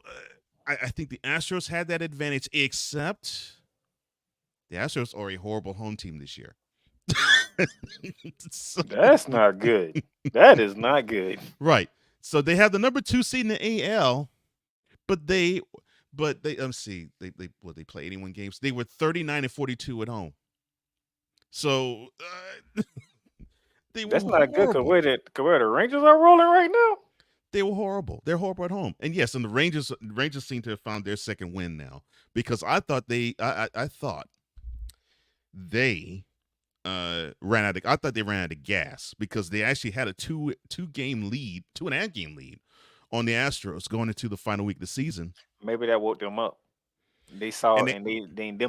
I think the Astros had that advantage, except the Astros are a horrible home team this year. That's not good. That is not good. Right. So they have the number 2 seed in the AL. But they play 81 games. They were 39-42 at home. So that's not good because where the Rangers are rolling right now. They were horrible. They're horrible at home. And yes, and the Rangers seem to have found their second win now because I thought they ran out of gas because they actually had a 2.5 game lead on the Astros going into the final week of the season. Maybe that woke them up. They saw them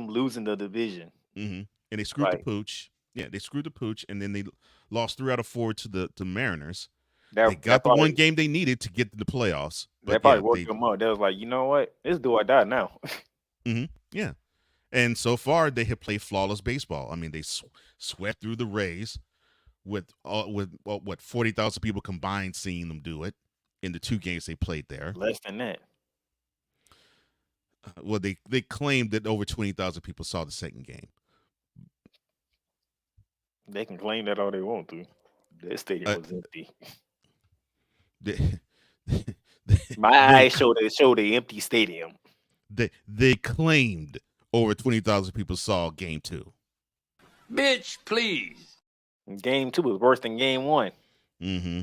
losing the division. Mm-hmm. And they screwed the pooch. Yeah, they screwed the pooch, and then they lost 3 out of 4 to the Mariners. They got the one game they needed to get to the playoffs. That probably woke them up. They was like, you know what? It's do or die now. Mm-hmm. Yeah. And so far, they have played flawless baseball. I mean, they swept through the Rays, with what 40,000 people combined seeing them do it in the 2 games they played there. Less than that. Well, they claimed that over 20,000 people saw the second game. They can claim that all they want to. That stadium was empty. My eyes show the empty stadium. They claimed over 20,000 people saw game 2. Bitch, please. Game 2 was worse than game 1. Mm-hmm.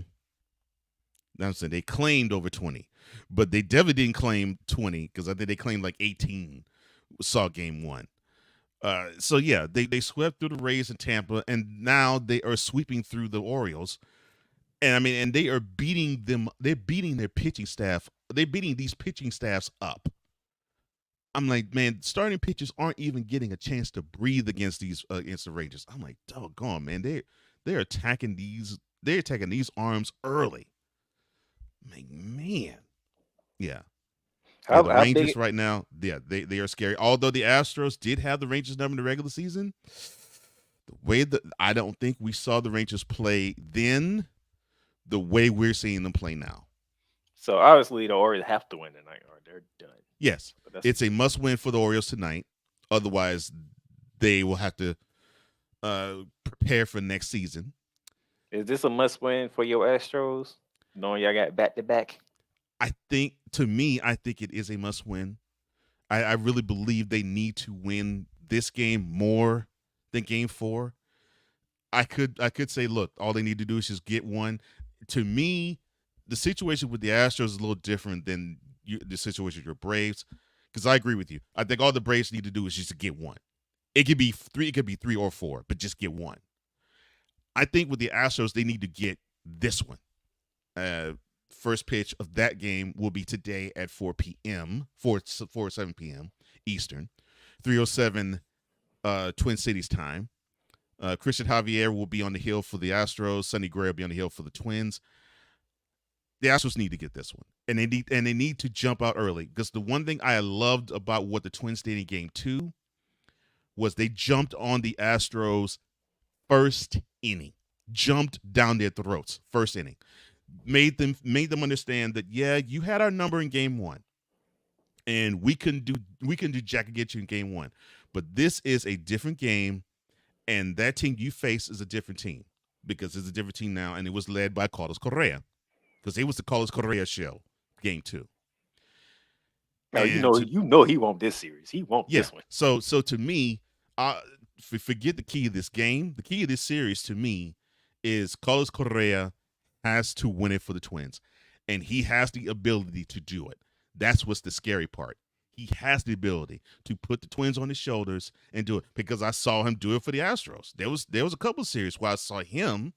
I'm saying they claimed over 20, but they definitely didn't claim 20 because I think they claimed like 18 saw game 1. So yeah, they swept through the Rays in Tampa, and now they are sweeping through the Orioles. And I mean, and they are beating them. They're beating their pitching staff. They're beating these pitching staffs up. I'm like, man, starting pitchers aren't even getting a chance to breathe against the Rangers. I'm like, doggone, man, they're attacking these. They're attacking these arms early. I'm like, man, yeah. The Rangers right now, yeah, they are scary. Although the Astros did have the Rangers number in the regular season, the way that I don't think we saw the Rangers play then, the way we're seeing them play now. So obviously the Orioles have to win tonight, or they're done. Yes, it's a must-win for the Orioles tonight. Otherwise, they will have to prepare for next season. Is this a must-win for your Astros, knowing y'all got back-to-back? I think it is a must-win. I really believe they need to win this game more than Game 4. I could say, look, all they need to do is just get one. To me, the situation with the Astros is a little different than the situation with your Braves, because I agree with you. I think all the Braves need to do is just to get one. It could be 3, it could be 3 or 4, but just get one. I think with the Astros, they need to get this one. First pitch of that game will be today at 4 p.m., 7 p.m. Eastern, 3:07 Twin Cities time. Christian Javier will be on the hill for the Astros. Sonny Gray will be on the hill for the Twins. The Astros need to get this one, and they need to jump out early, because the one thing I loved about what the Twins did in Game 2 was they jumped on the Astros first inning, jumped down their throats first inning, made them understand that, yeah, you had our number in Game 1, and we can do jack against you in Game 1, but this is a different game, and that team you face is a different team, because it's a different team now, and it was led by Carlos Correa, because it was the Carlos Correa show, Game 2. Now, you know he won't this series. He won't this one. So to me, forget the key of this game. The key of this series to me is Carlos Correa has to win it for the Twins, and he has the ability to do it. That's what's the scary part. He has the ability to put the Twins on his shoulders and do it, because I saw him do it for the Astros. There was a couple of series where I saw him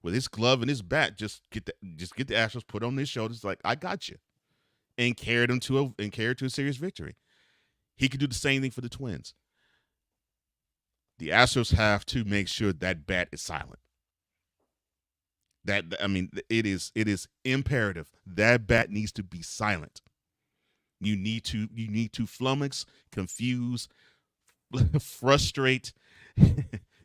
with his glove and his bat just get the Astros put on his shoulders, like, I got you, and carried them to a series victory. He could do the same thing for the Twins. The Astros have to make sure that bat is silent. It is imperative. That bat needs to be silent. You need to flummox, confuse, frustrate.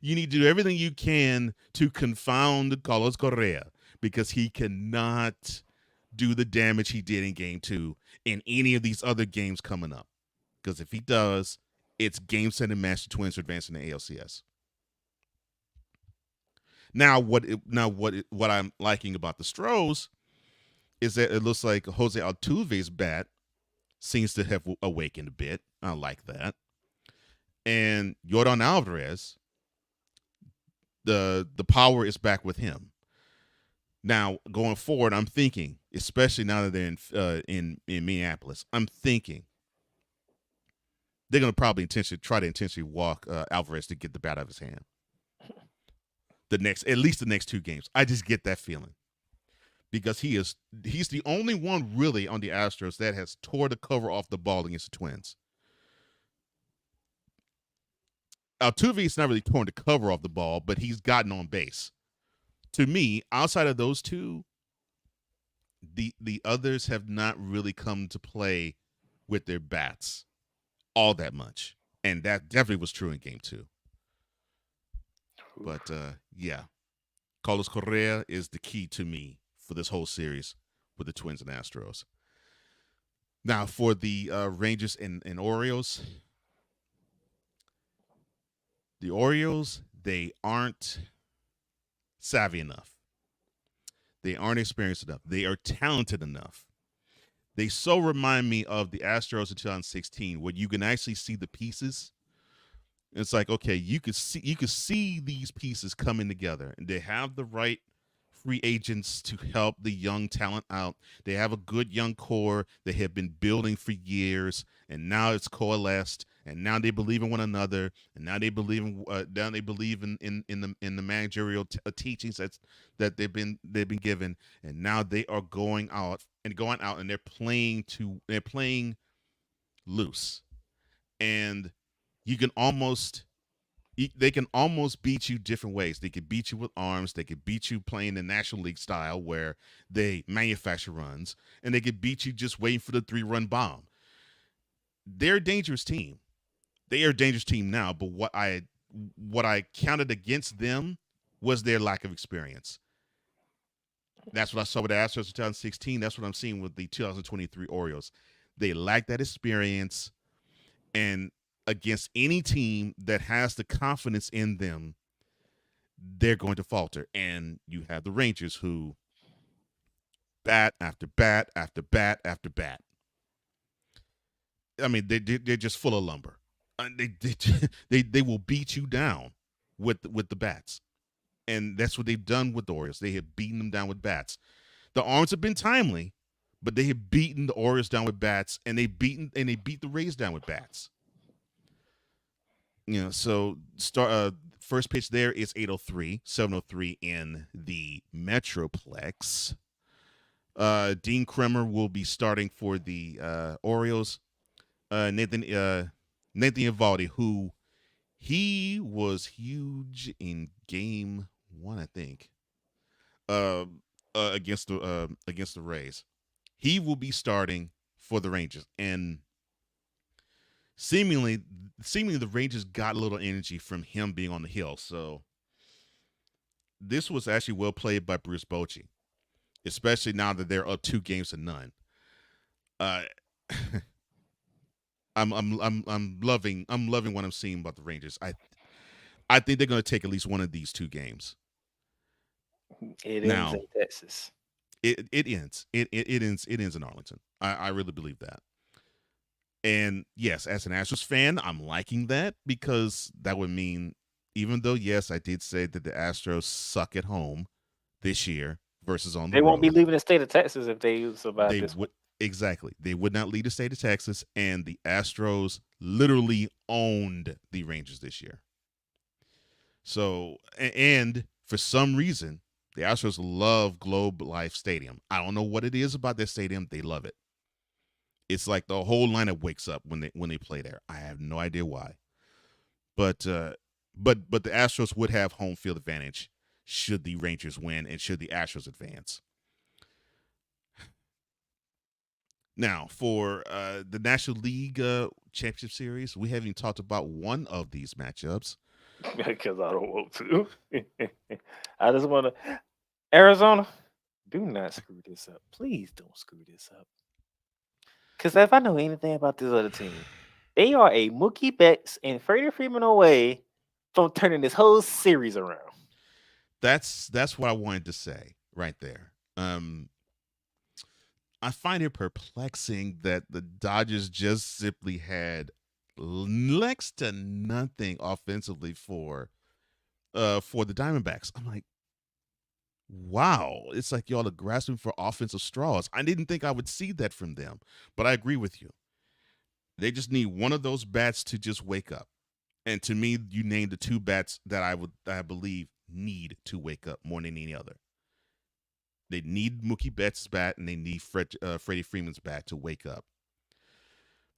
You need to do everything you can to confound Carlos Correa, because he cannot do the damage he did in Game 2 in any of these other games coming up. Because if he does, it's game, set, and match. The Twins are advancing the ALCS. Now, what I'm liking about the Stros is that it looks like Jose Altuve's bat seems to have awakened a bit. I like that. And Yordan Alvarez, the power is back with him. Now, going forward, I'm thinking, especially now that they're in Minneapolis, I'm thinking they're going to probably try to intentionally walk Alvarez to get the bat out of his hand. At least the next 2 games. I just get that feeling, because he's the only one really on the Astros that has tore the cover off the ball against the Twins. Altuve's not really torn the cover off the ball, but he's gotten on base. To me, outside of those 2, the others have not really come to play with their bats all that much, and that definitely was true in Game 2. But yeah, Carlos Correa is the key to me for this whole series with the Twins and Astros. Now, for the Rangers and Orioles, they aren't savvy enough. They aren't experienced enough. They are talented enough. They so remind me of the Astros in 2016, where you can actually see the pieces. It's like, okay, you could see these pieces coming together, and they have the right free agents to help the young talent out. They have a good young core they have been building for years, and now it's coalesced. And now they believe in one another, and now they believe in in the managerial teachings that they've been given. And now they are going out and they're playing loose, and they can almost beat you different ways. They could beat you with arms. They could beat you playing the National League style where they manufacture runs, and they could beat you just waiting for the 3-run bomb. They're a dangerous team. They are a dangerous team now, but what I counted against them was their lack of experience. That's what I saw with the Astros in 2016. That's what I'm seeing with the 2023 Orioles. They lack that experience, and against any team that has the confidence in them, they're going to falter. And you have the Rangers, who bat after bat after bat after bat. I mean, they're just full of lumber. They will beat you down with the bats, and that's what they've done with the Orioles. They have beaten them down with bats. The arms have been timely, but they have beaten the Orioles down with bats, and they beat the Rays down with bats. You know, so first pitch there is 8:03, 7:03 in the Metroplex. Dean Kremer will be starting for the Orioles. Nathan Eovaldi, who he was huge in game 1, I think, against the Rays. He will be starting for the Rangers, and seemingly the Rangers got a little energy from him being on the hill. So this was actually well played by Bruce Bochy, especially now that they're up 2-0. I'm loving what I'm seeing about the Rangers. I think they're going to take at least one of these 2 games. It ends in Texas. It ends. It ends in Arlington. I really believe that. And yes, as an Astros fan, I'm liking that, because that would mean, even though yes, I did say that the Astros suck at home this year versus on the road, they won't be leaving the state of Texas if they survive this. Exactly. They would not leave the state of Texas, and the Astros literally owned the Rangers this year. So, and for some reason, the Astros love Globe Life Stadium. I don't know what it is about that stadium. They love it. It's like the whole lineup wakes up when they play there. I have no idea why. But the Astros would have home field advantage should the Rangers win and should the Astros advance. Now, for the National League Championship Series, we haven't even talked about one of these matchups. Because I don't want to. I just want to. Arizona, do not screw this up. Please don't screw this up. Because if I know anything about this other team, they are a Mookie Betts and Freddie Freeman away from turning this whole series around. That's what I wanted to say right there. I find it perplexing that the Dodgers just simply had next to nothing offensively for the Diamondbacks. I'm like, wow, it's like y'all are grasping for offensive straws. I didn't think I would see that from them, but I agree with you. They just need one of those bats to just wake up. And to me, you named the 2 bats that I believe need to wake up more than any other. They need Mookie Betts' bat, and they need Freddie Freeman's bat to wake up.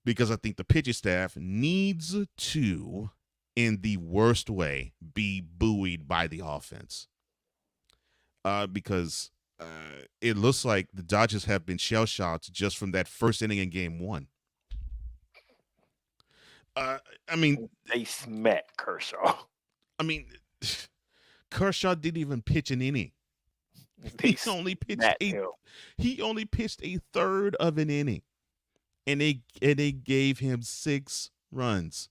Because I think the pitching staff needs to, in the worst way, be buoyed by the offense. Because it looks like the Dodgers have been shell-shocked just from that first inning in game 1. I mean, they smacked Kershaw. I mean, Kershaw didn't even pitch an inning. He only pitched a third of an inning, and they gave him 6 runs.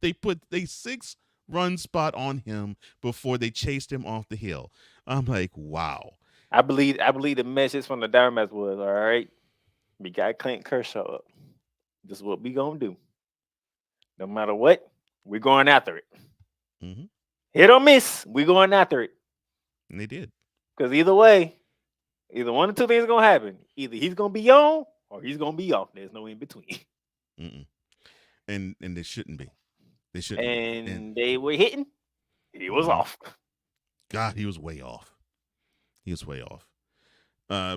They put a 6-run spot on him before they chased him off the hill. I'm like, wow. I believe the message from the Diamondbacks was, all right, we got Clint Kershaw up. This is what we gonna do. No matter what, we're going after it. Mm-hmm. Hit or miss, we're going after it. And they did. Because either way, either one or two things are gonna happen. Either he's gonna be on or he's gonna be off. There's no in between. Mm-mm. And they shouldn't be. They shouldn't. And they were hitting. He was off. God, he was way off. He was way off.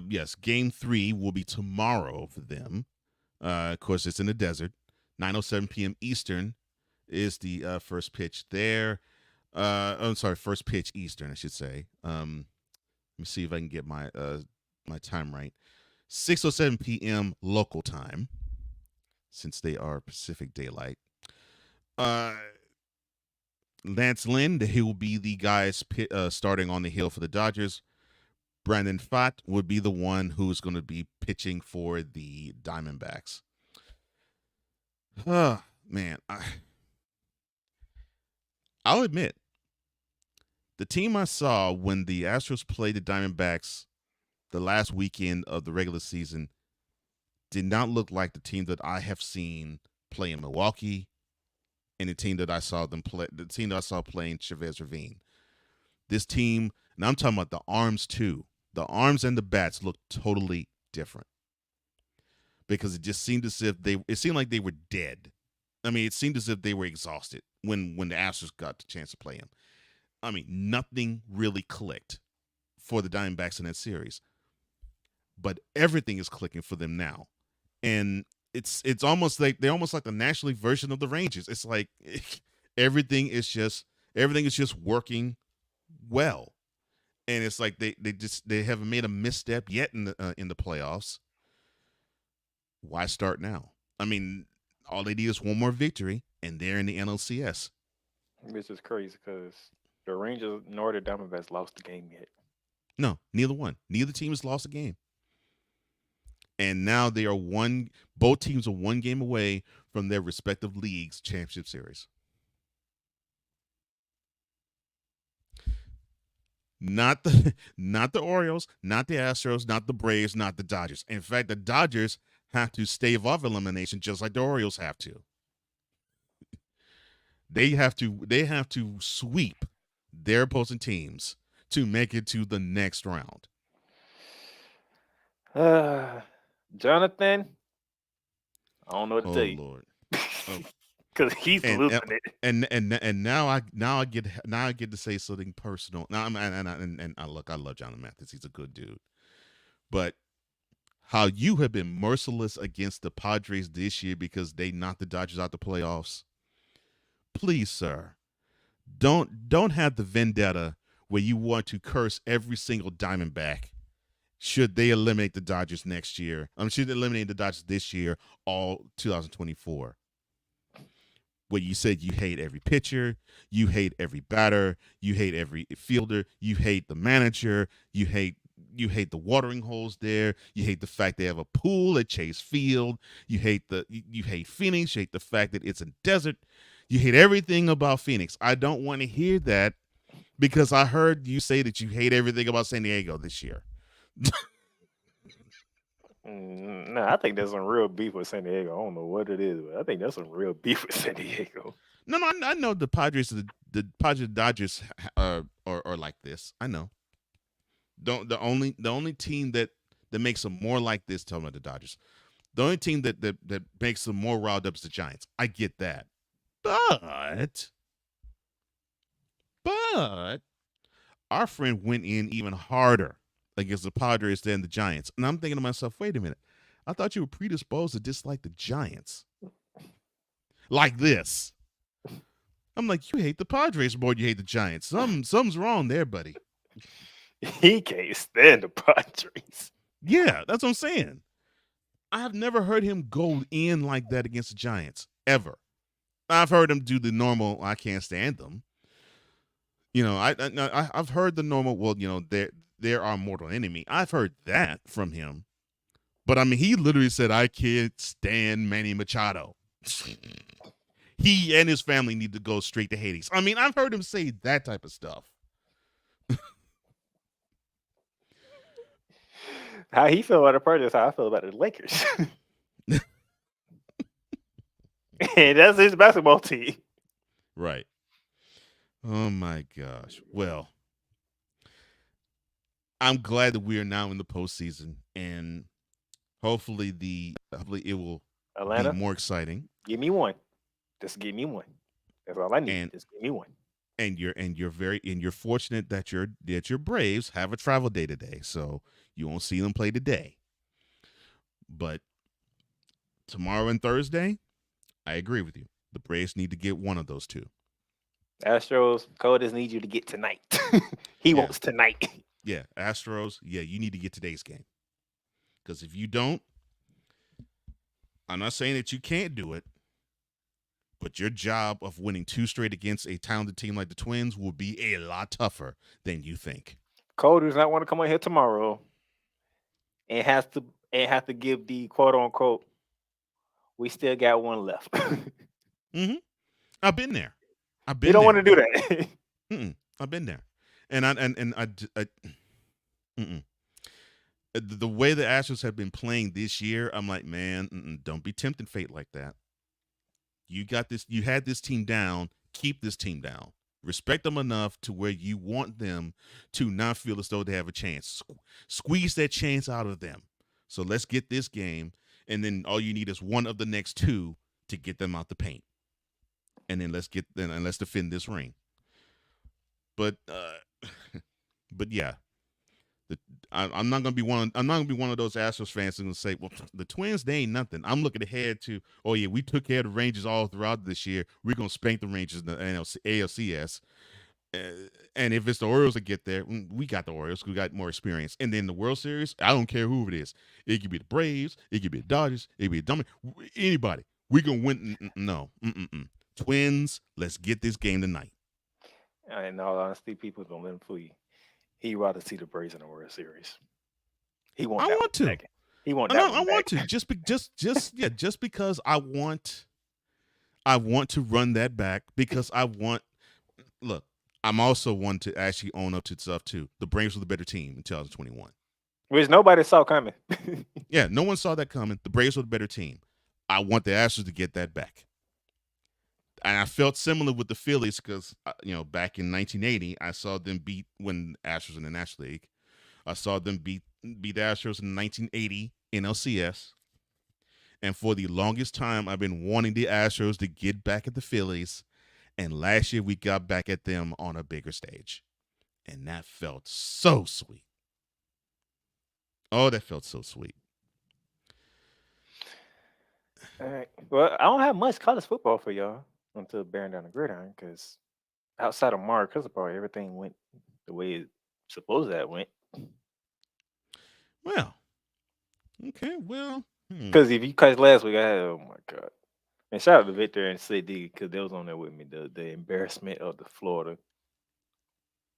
Yes, game 3 will be tomorrow for them. Of course, it's in the desert. 9:07 p.m. Eastern is the first pitch there. First pitch Eastern, I should say. Let me see if I can get my time right. 6:07 p.m. local time, since they are Pacific Daylight. Lance Lynn, he will be the guy starting on the hill for the Dodgers. Brandon Pfaadt would be the one who's going to be pitching for the Diamondbacks. Man, I'll admit, the team I saw when the Astros played the Diamondbacks the last weekend of the regular season did not look like the team that I have seen play in Milwaukee and the team that I saw playing Chavez Ravine. This team, and I'm talking about the arms too. The arms and the bats look totally different because it just seemed as if it seemed like they were dead. I mean, it seemed as if they were exhausted when the Astros got the chance to play him. I mean, nothing really clicked for the Diamondbacks in that series, but everything is clicking for them now, and it's almost like they're almost like the National League version of the Rangers. It's like everything is just working well, and it's like they haven't made a misstep yet in the playoffs. Why start now? I mean, all they need is one more victory, and they're in the NLCS. This is crazy because the Rangers nor the Diamondbacks lost the game yet. No, neither one. Neither team has lost a game. And now both teams are one game away from their respective leagues' championship series. Not the Orioles, not the Astros, not the Braves, not the Dodgers. In fact, the Dodgers have to stave off elimination just like the Orioles have to. They have to sweep their opposing teams to make it to the next round. Jonathan, I don't know what to tell you. Lord. Because he's losing it. And now I get to say something personal. Now look, I love Jonathan Mathis. He's a good dude. But how you have been merciless against the Padres this year because they knocked the Dodgers out the playoffs. Please, sir, don't have the vendetta where you want to curse every single Diamondback should they eliminate the Dodgers next year. Should they eliminate the Dodgers this year, all 2024. Where you said you hate every pitcher, you hate every batter, you hate every fielder, you hate the manager, you hate the watering holes there, you hate the fact they have a pool at Chase Field, you hate Phoenix, you hate the fact that it's a desert, you hate everything about Phoenix. I don't want to hear that because I heard you say that you hate everything about San Diego this year. No, I think there's some real beef with San Diego. I don't know what it is, but I think there's some real beef with San Diego. No, I know the Padres, the Padres, Dodgers are like this. I know. The only team that makes them more like this, tell me the Dodgers. The only team that makes them more riled up is the Giants. I get that, but our friend went in even harder against the Padres than the Giants. And I'm thinking to myself, wait a minute. I thought you were predisposed to dislike the Giants. Like this. I'm like, you hate the Padres more than you hate the Giants. Something's wrong there, buddy. He can't stand the Padres. Yeah, that's what I'm saying. I have never heard him go in like that against the Giants, ever. I've heard him do the normal, I can't stand them. I've heard the normal. Well, they're our mortal enemy. I've heard that from him, but I mean, he literally said, "I can't stand Manny Machado." He and his family need to go straight to Hades. I mean, I've heard him say that type of stuff. How he feel about the Purdy is how I feel about the Lakers. And that's his basketball team. Right. Oh my gosh. Well, I'm glad that we are now in the postseason, and hopefully it will Atlanta, be more exciting. Give me one. Just give me one. That's all I need. And, just give me one. And you're fortunate that your Braves have a travel day today, so you won't see them play today. But tomorrow and Thursday, I agree with you. The Braves need to get one of those two. Astros, Codas need you to get tonight. He wants tonight. Yeah, Astros, you need to get today's game. Because if you don't, I'm not saying that you can't do it, but your job of winning 2 straight against a talented team like the Twins will be a lot tougher than you think. Cole does not want to come on here tomorrow and has to give the quote unquote, we still got one left. Mm-hmm. I've been there. You don't want to do that. I've been there, and the way the Astros have been playing this year, I'm like, man, don't be tempting fate like that. You got this. You had this team down. Keep this team down. Respect them enough to where you want them to not feel as though they have a chance. Squeeze that chance out of them. So let's get this game, and then all you need is one of the next 2 to get them out the paint. And then let's defend this ring. But yeah, I'm not gonna be one of those Astros fans who's gonna say, well, the Twins, they ain't nothing. I'm looking ahead to, oh yeah, we took care of the Rangers all throughout this year. We're gonna spank the Rangers in the ALCS. And if it's the Orioles that get there, we got the Orioles. We got more experience. And then the World Series, I don't care who it is. It could be the Braves. It could be the Dodgers. It could be the anybody. We gonna win. No. Twins, let's get this game tonight. In all honesty, people don't let him fool you. He'd rather see the Braves in the World Series. He won't. I want to. Back. He won't. I want to. Just because I want to run that back because I want. Look, I'm also one to actually own up to stuff too. The Braves were the better team in 2021, which nobody saw coming. Yeah, no one saw that coming. The Braves were the better team. I want the Astros to get that back. And I felt similar with the Phillies because, back in 1980, I saw them beat when the Astros in the National League. I saw them beat the Astros in 1980 in LCS. And for the longest time, I've been wanting the Astros to get back at the Phillies. And last year, we got back at them on a bigger stage. And that felt so sweet. Oh, that felt so sweet. All right. Well, I don't have much college football for y'all until bearing down the gridiron because outside of Mark Cristobal, everything went the way it's supposed that went. Well, okay, well. Because if you catch last week, oh my God. And shout out to Victor and CD because they was on there with me. The embarrassment of the Florida,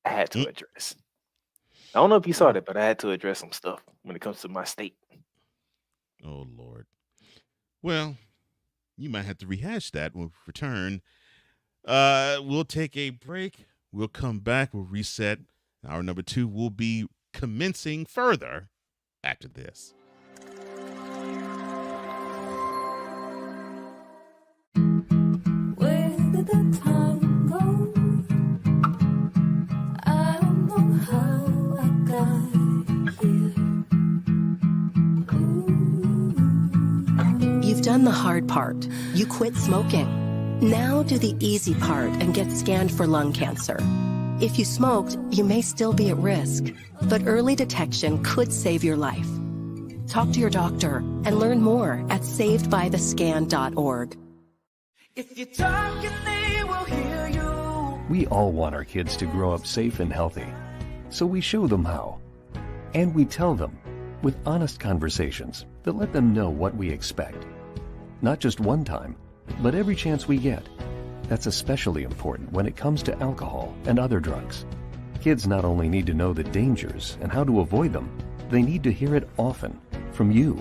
I had to address. I don't know if you saw that, but I had to address some stuff when it comes to my state. Oh, Lord. Well, you might have to rehash that when we return. We'll take a break. We'll come back. We'll reset. Hour number 2 will be commencing further after this. Where did the time go? I don't know how I got here. You've done the hard part. You quit smoking. Now do the easy part and get scanned for lung cancer. If you smoked, you may still be at risk, but early detection could save your life. Talk to your doctor and learn more at savedbythescan.org. If you talk, they will hear you. We all want our kids to grow up safe and healthy, so we show them how. And we tell them with honest conversations that let them know what we expect. Not just one time, but every chance we get. That's especially important when it comes to alcohol and other drugs. Kids not only need to know the dangers and how to avoid them, they need to hear it often from you.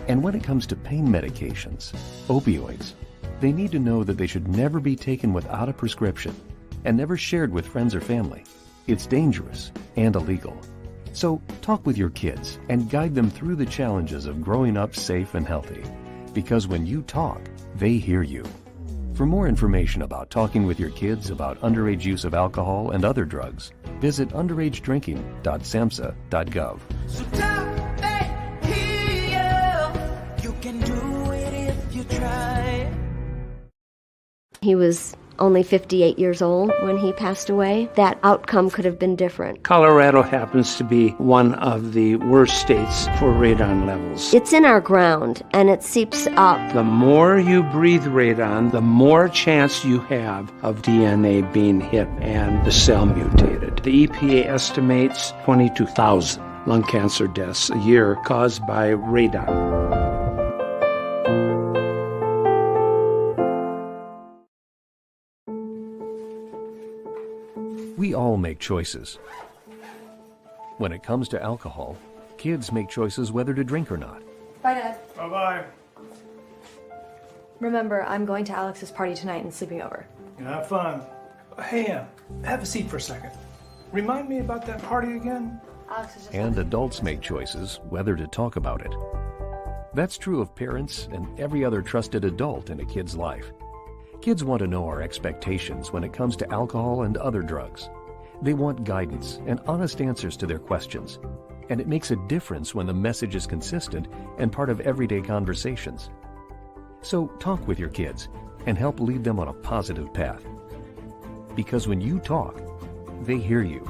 And when it comes to pain medications, opioids, they need to know that they should never be taken without a prescription and never shared with friends or family. It's dangerous and illegal. So talk with your kids and guide them through the challenges of growing up safe and healthy. Because when you talk, they hear you. For more information about talking with your kids about underage use of alcohol and other drugs, visit underagedrinking.samhsa.gov. So talk back here. You can do it if you try. He was only 58 years old when he passed away. That outcome could have been different. Colorado happens to be one of the worst states for radon levels. It's in our ground, and it seeps up. The more you breathe radon, the more chance you have of DNA being hit and the cell mutated. The EPA estimates 22,000 lung cancer deaths a year caused by radon. We all make choices. When it comes to alcohol, kids make choices whether to drink or not. Bye, Dad. Bye-bye. Remember, I'm going to Alex's party tonight and sleeping over. Have fun. Hey, have a seat for a second. Remind me about that party again? Alex is just... And adults make choices whether to talk about it. That's true of parents and every other trusted adult in a kid's life. Kids want to know our expectations when it comes to alcohol and other drugs. They want guidance and honest answers to their questions. And it makes a difference when the message is consistent and part of everyday conversations. So talk with your kids and help lead them on a positive path. Because when you talk, they hear you.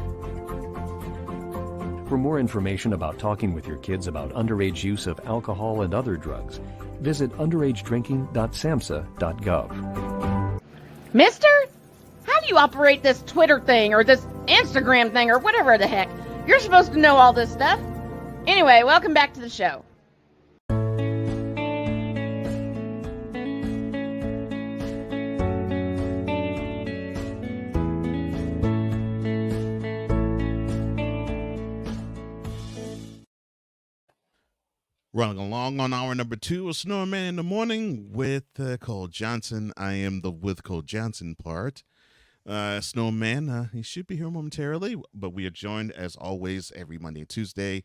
For more information about talking with your kids about underage use of alcohol and other drugs, visit underagedrinking.samhsa.gov. Mister, how do you operate this Twitter thing or this Instagram thing or whatever the heck? You're supposed to know all this stuff. Anyway, welcome back to the show. Running along on hour number 2 of Snowman in the Morning with Cole Johnson. I am the with Cole Johnson part. Snowman, he should be here momentarily, but we are joined as always every Monday and Tuesday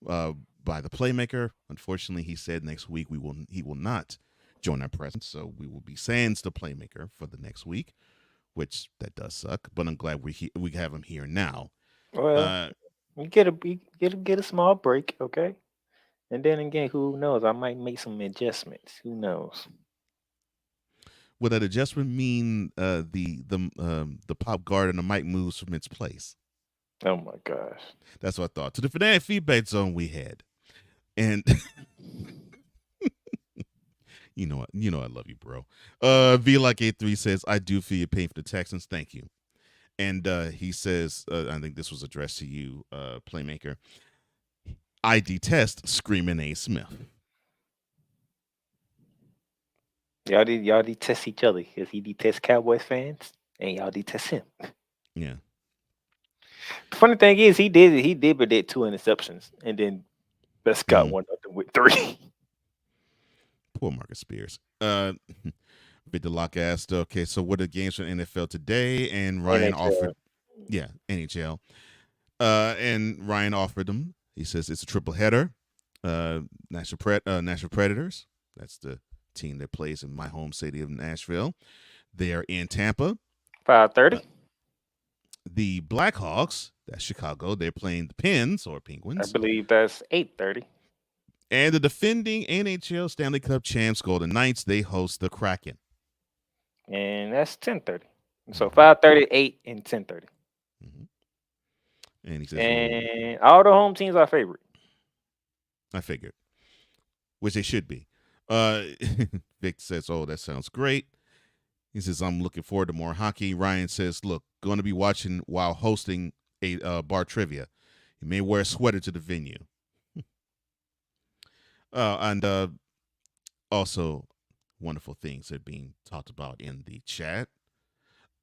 by the Playmaker. Unfortunately, he said next week he will not join our presence, so we will be sans the Playmaker for the next week, which that does suck, but I'm glad we have him here now. Well, you get a small break, okay? And then again, who knows? I might make some adjustments. Who knows? Would that adjustment mean the pop guard and the mic moves from its place? Oh my gosh, that's what I thought. To the fanatic feedback zone we had, and you know I love you, bro. V-Like83 says, I do feel your pain for the Texans. Thank you. And he says, I think this was addressed to you, Playmaker. I detest Screaming A. Smith. Y'all detest each other because he detests Cowboys fans and y'all detest him. Yeah. The funny thing is he did predict 2 interceptions and then Best got one of them with 3. Poor Marcus Spears. Victor Locke asked, okay, so what are the games for NFL today? And Ryan offered NHL. And Ryan offered them. He says it's a triple header. Nashville Predators. That's the team that plays in my home city of Nashville. They are in Tampa. 5:30. The Blackhawks, that's Chicago. They're playing the Pens or Penguins. I believe that's 8:30. And the defending NHL Stanley Cup champs Golden Knights, they host the Kraken. And that's 10:30. So 5:30, 8, and 10:30. And he says, and all the home teams are favorite. I figured, which they should be. Vic says, oh, that sounds great. He says, I'm looking forward to more hockey. Ryan says, look, going to be watching while hosting a bar trivia. You may wear a sweater to the venue. And also, wonderful things that are being talked about in the chat.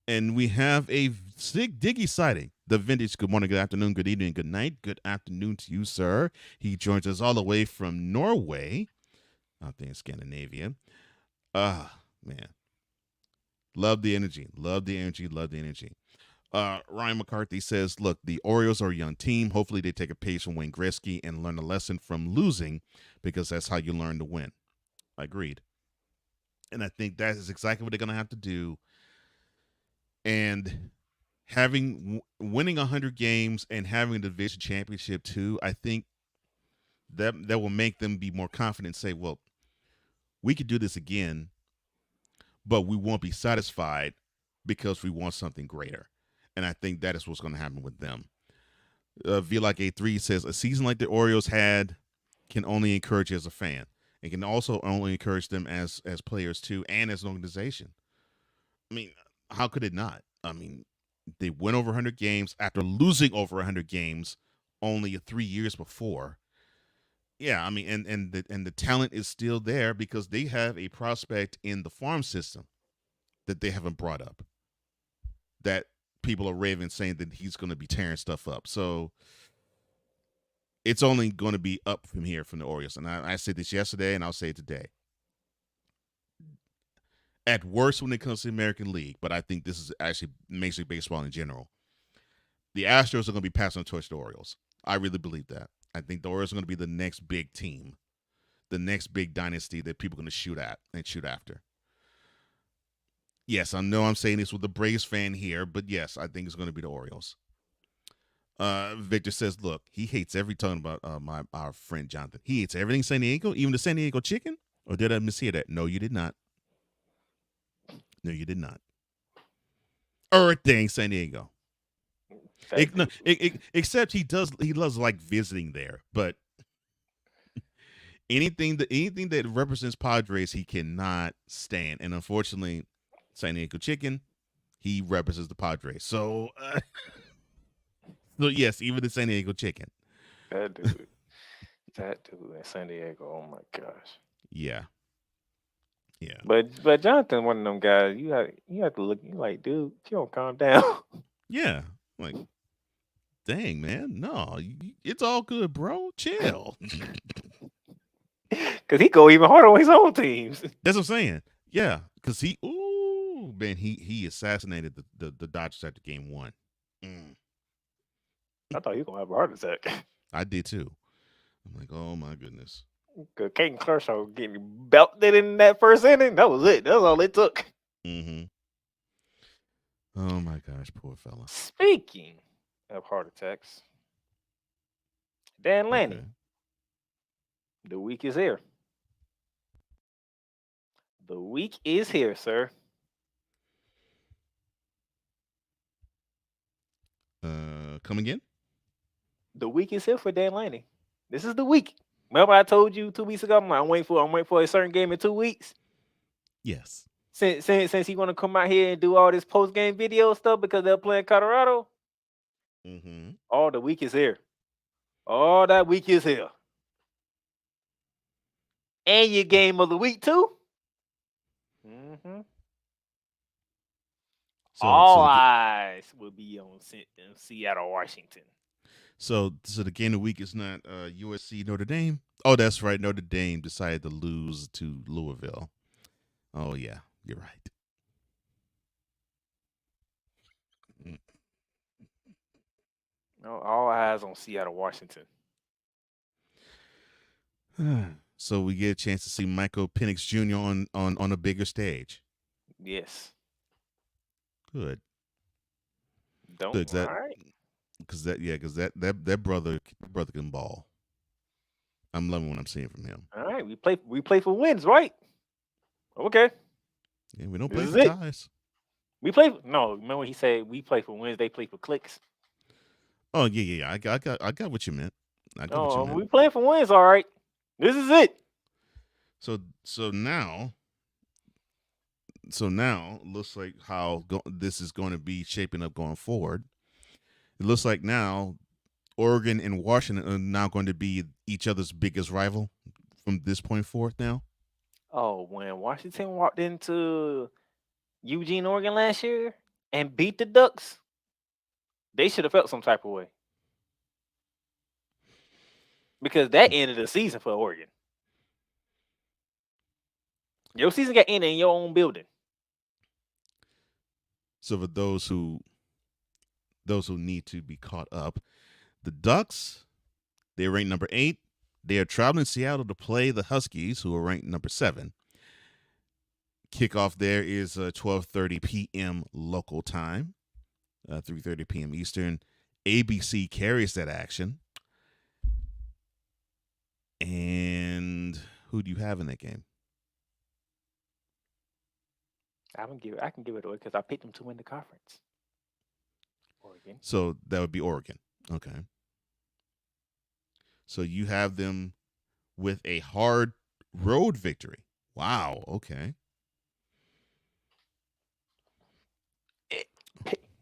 And we have a Diggy sighting. The Vintage, good morning, good afternoon, good evening, good night. Good afternoon to you, sir. He joins us all the way from Norway, out there in Scandinavia. Man. Love the energy. Love the energy. Love the energy. Ryan McCarthy says, look, the Orioles are a young team. Hopefully they take a page from Wayne Gretzky and learn a lesson from losing, because that's how you learn to win. Agreed. And I think that is exactly what they're going to have to do. And winning 100 games and having a division championship too, I think that will make them be more confident and say, well, we could do this again, but we won't be satisfied because we want something greater. And I think that is what's going to happen with them. V-Like-A3 says, a season like the Orioles had can only encourage you as a fan. It can also only encourage them as players too, and as an organization. I mean, how could it not? I mean, they went over 100 games after losing over 100 games only 3 years before. Yeah, I mean, and the talent is still there because they have a prospect in the farm system that they haven't brought up, that people are raving, saying that he's going to be tearing stuff up. So it's only going to be up from here from the Orioles. And I said this yesterday, and I'll say it today. At worst when it comes to the American League, but I think this is actually Major League Baseball in general, the Astros are going to be passing the torch to the Orioles. I really believe that. I think the Orioles are going to be the next big team, the next big dynasty that people are going to shoot at and shoot after. Yes, I know I'm saying this with the Braves fan here, but yes, I think it's going to be the Orioles. Victor says, look, he hates every talking about our friend Jonathan. He hates everything San Diego, even the San Diego chicken? Or did I mishear that? No, you did not. No, you did not. Everything San Diego. Except he loves like visiting there, but anything that represents Padres he cannot stand. And unfortunately, San Diego chicken, he represents the Padres. So so yes, even the San Diego chicken. That dude in San Diego. Oh my gosh. Yeah. But Jonathan, one of them guys, you have to look. You like, dude, you don't calm down. Yeah, like, dang, man, no, it's all good, bro. Chill. Because he go even harder on his own teams. That's what I'm saying. Yeah, because he assassinated the Dodgers after game 1. I thought he was gonna have a heart attack. I did too. I'm like, oh my goodness. Because Caden Kershaw getting belted in that first inning, that was it. That's all it took. Mm-hmm. Oh my gosh, poor fella. Speaking of heart attacks, Dan Lanning, the week is here. The week is here, sir. Come again? The week is here for Dan Lanning. This is the week. Remember I told you 2 weeks ago, I'm waiting for a certain game in 2 weeks? Yes. Since he want to come out here and do all this post-game video stuff because they're playing Colorado. Mm-hmm. Oh, the week is here. Oh, that week is here. And your game of the week, too. Mm-hmm. All eyes will be on Seattle, Washington. So the game of the week is not USC Notre Dame? Oh, that's right. Notre Dame decided to lose to Louisville. Oh, yeah. You're right. No, all eyes on Seattle, Washington. So we get a chance to see Michael Penix Jr. on a bigger stage. Yes. Good. Don't. Good, All right. Because that brother can ball. I'm loving what I'm seeing from him. All right, we play for wins, right? Okay. Yeah, we don't play for ties. We play. No, remember he said we play for wins. They play for clicks. Oh yeah. I got what you meant. We playing for wins. All right. This is it. So now looks like how this is going to be shaping up going forward. It looks like now Oregon and Washington are now going to be each other's biggest rival from this point forth now. Oh, when Washington walked into Eugene, Oregon last year and beat the Ducks, they should have felt some type of way. Because that ended the season for Oregon. Your season got ended in your own building. So for those who need to be caught up, the Ducks, they're ranked number 8. They are traveling to Seattle to play the Huskies, who are ranked number 7. Kickoff there is 12:30 p.m. local time, 3:30 p.m. Eastern. ABC carries that action. And who do you have in that game? I can give it away because I picked them to win the conference. Oregon. So that would be Oregon. Okay. So you have them with a hard road victory. Wow. Okay.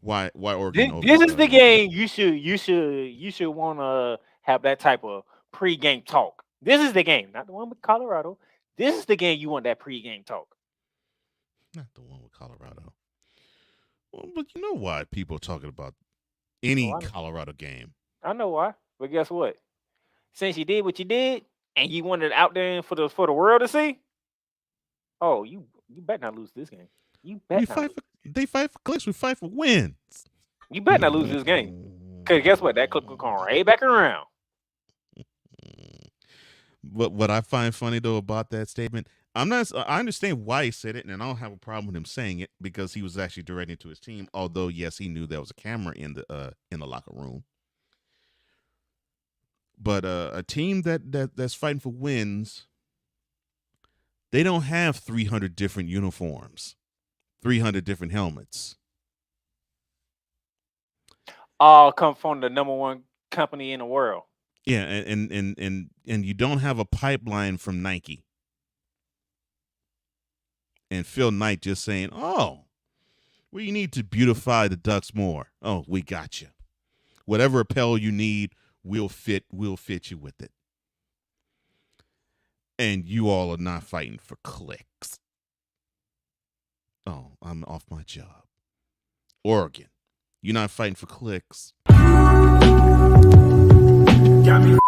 Why Oregon? This is the game you should want to have that type of pregame talk. This is the game, not the one with Colorado. This is the game you want that pregame talk. Not the one with Colorado. Well, but you know why people are talking about any Colorado game. I know why, but guess what? Since you did what you did and you wanted it out there for the world to see, oh, you better not lose this game. You better They fight for clicks. We fight for wins. You better not lose this game. Because guess what? That click will come right back around. But what I find funny, though, about that statement, I understand why he said it, and I don't have a problem with him saying it because he was actually directing to his team. Although, yes, he knew there was a camera in the locker room. But a team that's fighting for wins, they don't have 300 different uniforms, 300 different helmets. All come from the number one company in the world. Yeah, and you don't have a pipeline from Nike. And Phil Knight just saying, "Oh, we need to beautify the Ducks more. Oh, we got you. Whatever apparel you need, we'll fit you with it. And you all are not fighting for clicks. Oh, I'm off my job. Oregon, you're not fighting for clicks. Got me up.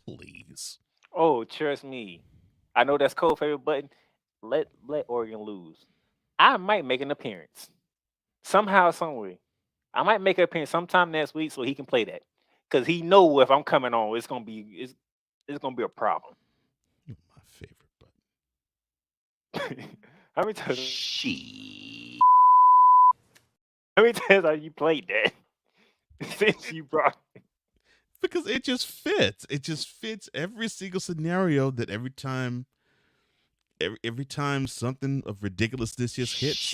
Please. Oh, trust me. I know that's Cole's favorite button. Let Oregon lose. I might make an appearance. Somehow, some way. I might make an appearance sometime next week so he can play that. Because he know if I'm coming on, it's gonna be a problem. My favorite button. How many times? How many times have you played that since you brought it? Because it just fits. It just fits every single scenario that every time something of ridiculousness just hits.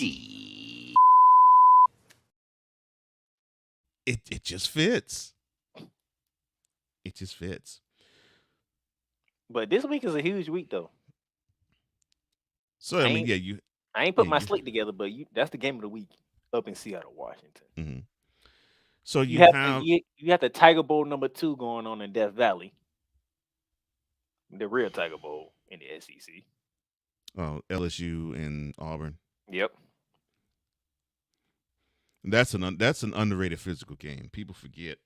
It just fits. It just fits. But this week is a huge week though. So I mean, I ain't put my slate together, but that's the game of the week up in Seattle, Washington. Mm-hmm. So you have the Tiger Bowl #2 going on in Death Valley. The real Tiger Bowl in the SEC. Oh, LSU and Auburn. Yep. That's an underrated physical game. People forget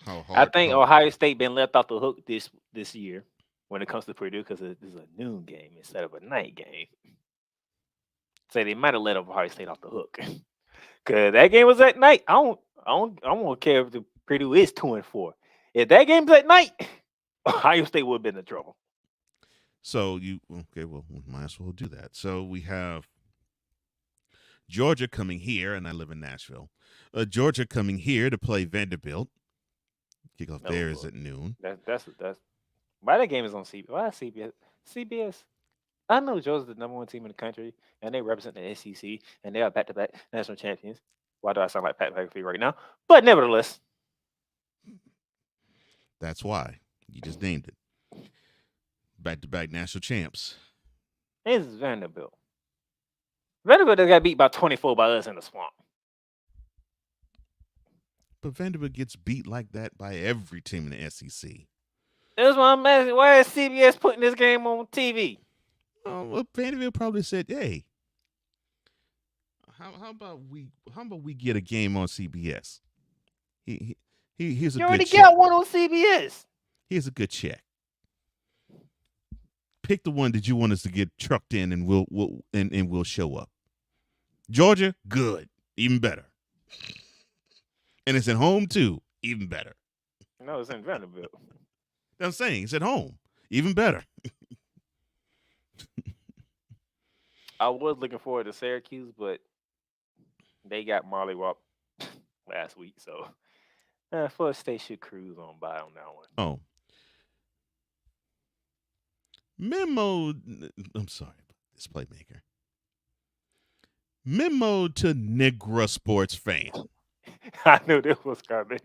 how hard. I think Ohio State been left off the hook this year when it comes to Purdue because it's a noon game instead of a night game. So they might have let Ohio State off the hook. Cause that game was at night. I don't care if the Purdue is 2-4. If that game's at night, Ohio State would have been in trouble. So we might as well do that. So we have Georgia coming here, and I live in Nashville. Georgia coming here to play Vanderbilt. Kickoff there is at noon. That's why that game is on CBS. Why CBS? I know Georgia's the #1 team in the country, and they represent the SEC, and they are back-to-back national champions. Why do I sound like Pat McAfee right now? But nevertheless. That's why. You just named it. Back-to-back national champs. It's Vanderbilt. Vanderbilt got beat by 24 by us in the swamp. But Vanderbilt gets beat like that by every team in the SEC. That's why I'm asking. Why is CBS putting this game on TV? Well, Vanderbilt probably said, "Hey, how about we get a game on CBS? Here's a You good already check. got one on CBS. Here's a good check. Pick the one that you want us to get trucked in, and we'll show up. Georgia, good, even better. And it's at home too, even better. No, it's in Vanderbilt. I'm saying it's at home, even better. I was looking forward to Syracuse, but they got Marley Walk last week, so Florida State should cruise on by on that one. Oh. Memo, I'm sorry about this, Playmaker. Memo to Negro sports fan. I knew this was coming.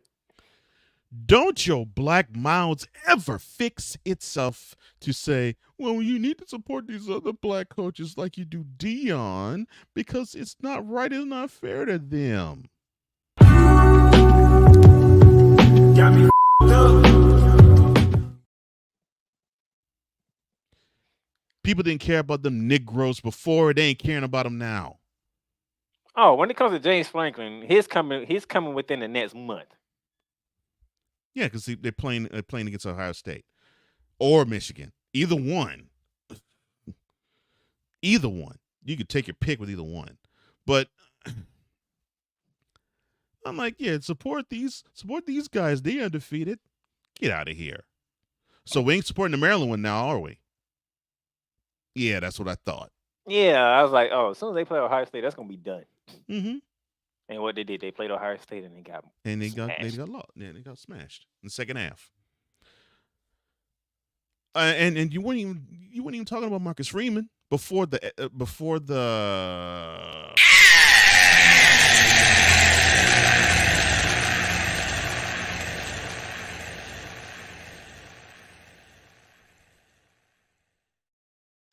Don't your black mouths ever fix itself to say, well, you need to support these other black coaches like you do Dion because it's not right, it's not fair to them. Got me up. People didn't care about them Negroes before, they ain't caring about them now. Oh, when it comes to James Franklin, he's coming within the next month. Yeah, because they're playing against Ohio State or Michigan. Either one. Either one. You could take your pick with either one. But I'm like, yeah, support these guys. They undefeated. Get out of here. So we ain't supporting the Maryland one now, are we? Yeah, that's what I thought. Yeah, I was like, oh, as soon as they play Ohio State, that's gonna be done. Mm-hmm. And what they did, they played Ohio State and they got lost. Yeah, they got smashed in the second half. And you weren't even talking about Marcus Freeman before the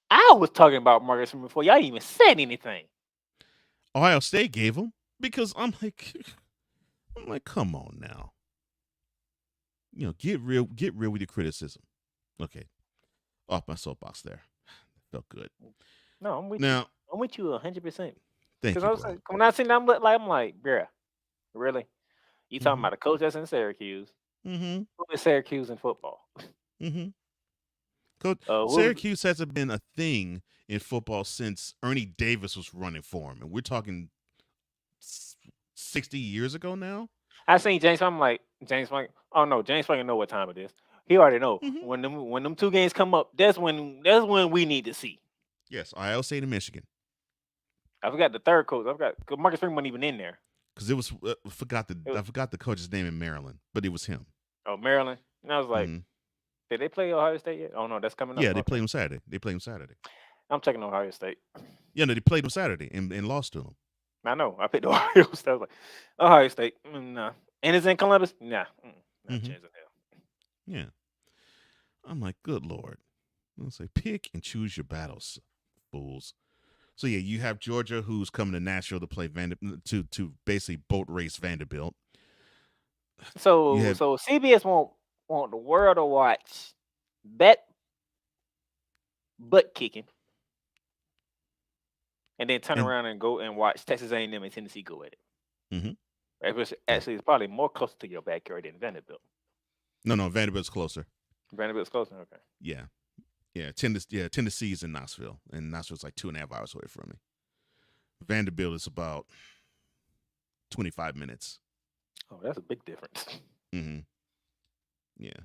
I was talking about Marcus Freeman before y'all even said anything. Ohio State gave him because I'm like, come on now. You know, get real with your criticism. Okay. Off my soapbox there. Felt good. No, I'm with now, you. I'm with you 100%. Thank you. I was like, when I seen that, I'm like, bruh, really? You talking about a coach that's in Syracuse? Mm-hmm. Who is Syracuse in football? Mm-hmm. Coach, Syracuse hasn't been a thing in football since Ernie Davis was running for him, and we're talking 60 years ago now. I seen James. I'm like, James Franklin. Oh no, James Franklin know what time it is. He already know when them two games come up. That's when we need to see. Yes, Ohio State and Michigan. I forgot the third coach. Cause Marcus Freeman wasn't even in there. Because it was I forgot the coach's name in Maryland, but it was him. Oh, Maryland. And I was like, did they play Ohio State yet? Oh no, that's coming up. Yeah, they played him Saturday. I'm checking Ohio State. Yeah, no, they played him Saturday and lost to him. I know. I picked Ohio State. I was like, Ohio State. Nah. And it's in Columbus? Nah. Not a chance in hell. Yeah. I'm like, good Lord. I'll say, pick and choose your battles, fools. So yeah, you have Georgia, who's coming to Nashville to play to basically boat race Vanderbilt. So CBS want the world to watch butt kicking, and then turn around and go and watch Texas A&M and Tennessee go at it. Mm-hmm. Actually, it's probably more closer to your backyard than Vanderbilt. No, Vanderbilt's closer. Vanderbilt's closer. Okay. Yeah. Tennessee's in Knoxville, and Knoxville's like 2.5 hours away from me. Vanderbilt is about 25 minutes. Oh, that's a big difference. Mm-hmm. Yeah.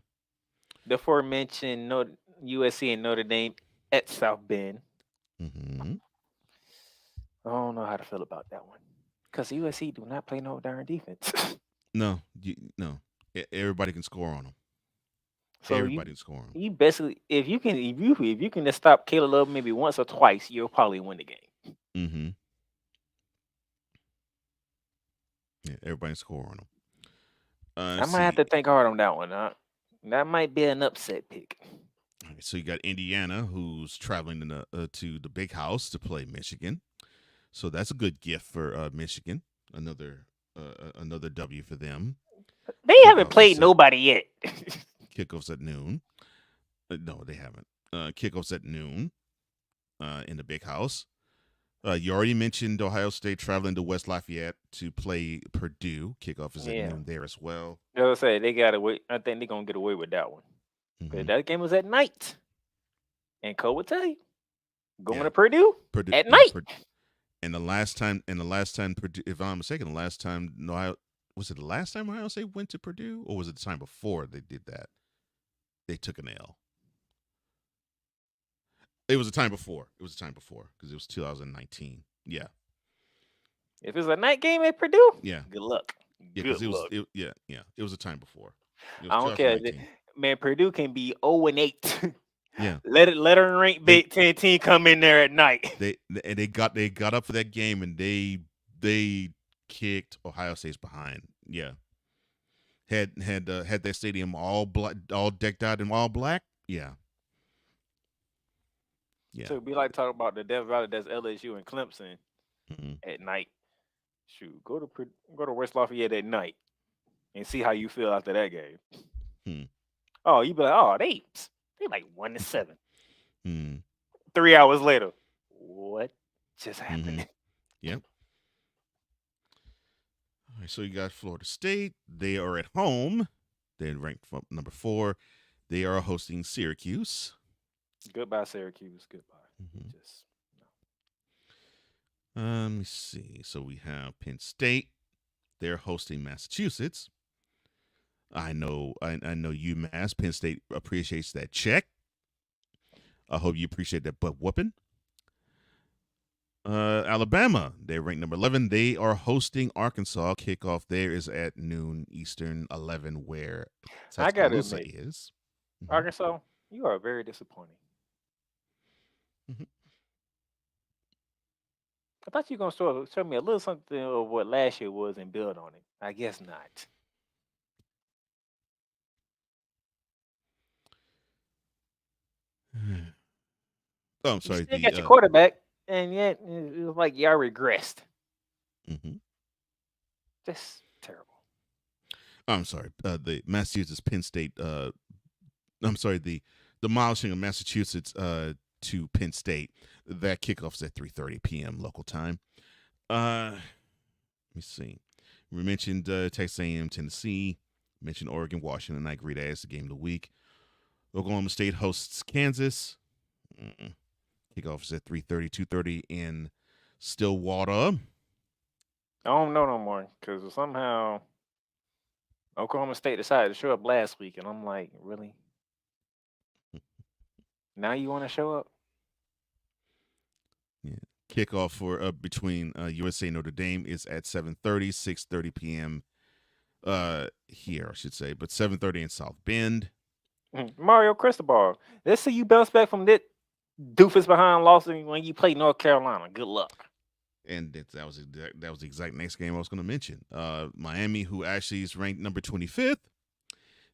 The aforementioned USC and Notre Dame at South Bend. Mm-hmm. I don't know how to feel about that one because USC do not play no darn defense. No. Everybody can score on them. So everybody can score on them. You basically, if you can just stop Caleb Love maybe once or twice, you'll probably win the game. Mm-hmm. Yeah, everybody can score on them. I might have to think hard on that one. That might be an upset pick. All right, so you got Indiana, who's traveling to the big house to play Michigan. So that's a good gift for Michigan. Another W for them. They haven't played nobody yet. Kickoffs at noon. No, they haven't. Kickoff's at noon in the big house. You already mentioned Ohio State traveling to West Lafayette to play Purdue. Kickoff is at noon there as well. I was say they got away. I think they're gonna get away with that one. But that game was at night, and Cole would tell you, going to Purdue at night. And the last time, Purdue, if I'm not mistaken, the last time Ohio State went to Purdue, or was it the time before they did that? They took an L. It was the time before. Because it was 2019. Yeah. If it's a night game at Purdue, good luck. Yeah, because it was a time before. I don't care, man. Purdue can be 0-8. Yeah. Let her ranked Big Ten team come in there at night. They got up for that game and they kicked Ohio State's behind. Yeah. Had that stadium all decked out in all black. Yeah. Yeah. So it'd be like talking about the Death Valley, that's LSU and Clemson at night. Shoot, go to West Lafayette at night and see how you feel after that game. Oh, you be like, they like 1-7. 3 hours later, what just happened? Yep. All right, so you got Florida State. They are at home. They're ranked from number 4. They are hosting Syracuse. Goodbye, Syracuse. Goodbye. Let me see. So we have Penn State. They're hosting Massachusetts. I know UMass. Penn State appreciates that check. I hope you appreciate that butt whooping. Alabama, they're ranked number 11. They are hosting Arkansas. Kickoff there is at noon Eastern, 11 where I got to Tuscaloosa admit, is. Arkansas, you are very disappointing. I thought you were going to show me a little something of what last year was and build on it. I guess not. Oh, I'm sorry. You got your quarterback, and yet it was like y'all regressed. That's terrible. I'm sorry. The Massachusetts Penn State. I'm sorry. The demolishing of Massachusetts to Penn State. That kickoff's at 3:30 p.m. local time. Let me see. We mentioned Texas A&M, Tennessee. Mentioned Oregon, Washington. I agree that is the game of the week. Oklahoma State hosts Kansas. Kickoff is at 3:30, 2:30 in Stillwater. I don't know no more because somehow Oklahoma State decided to show up last week, and I'm like, really? Now you want to show up? Yeah. Kickoff for between USA and Notre Dame is at 7:30, 6:30 p.m. Here, I should say, but 7:30 in South Bend. Mario Cristobal. Let's see you bounce back from that doofus behind loss when you play North Carolina. Good luck. And that was the exact next game I was going to mention. Miami, who actually is ranked number 25th,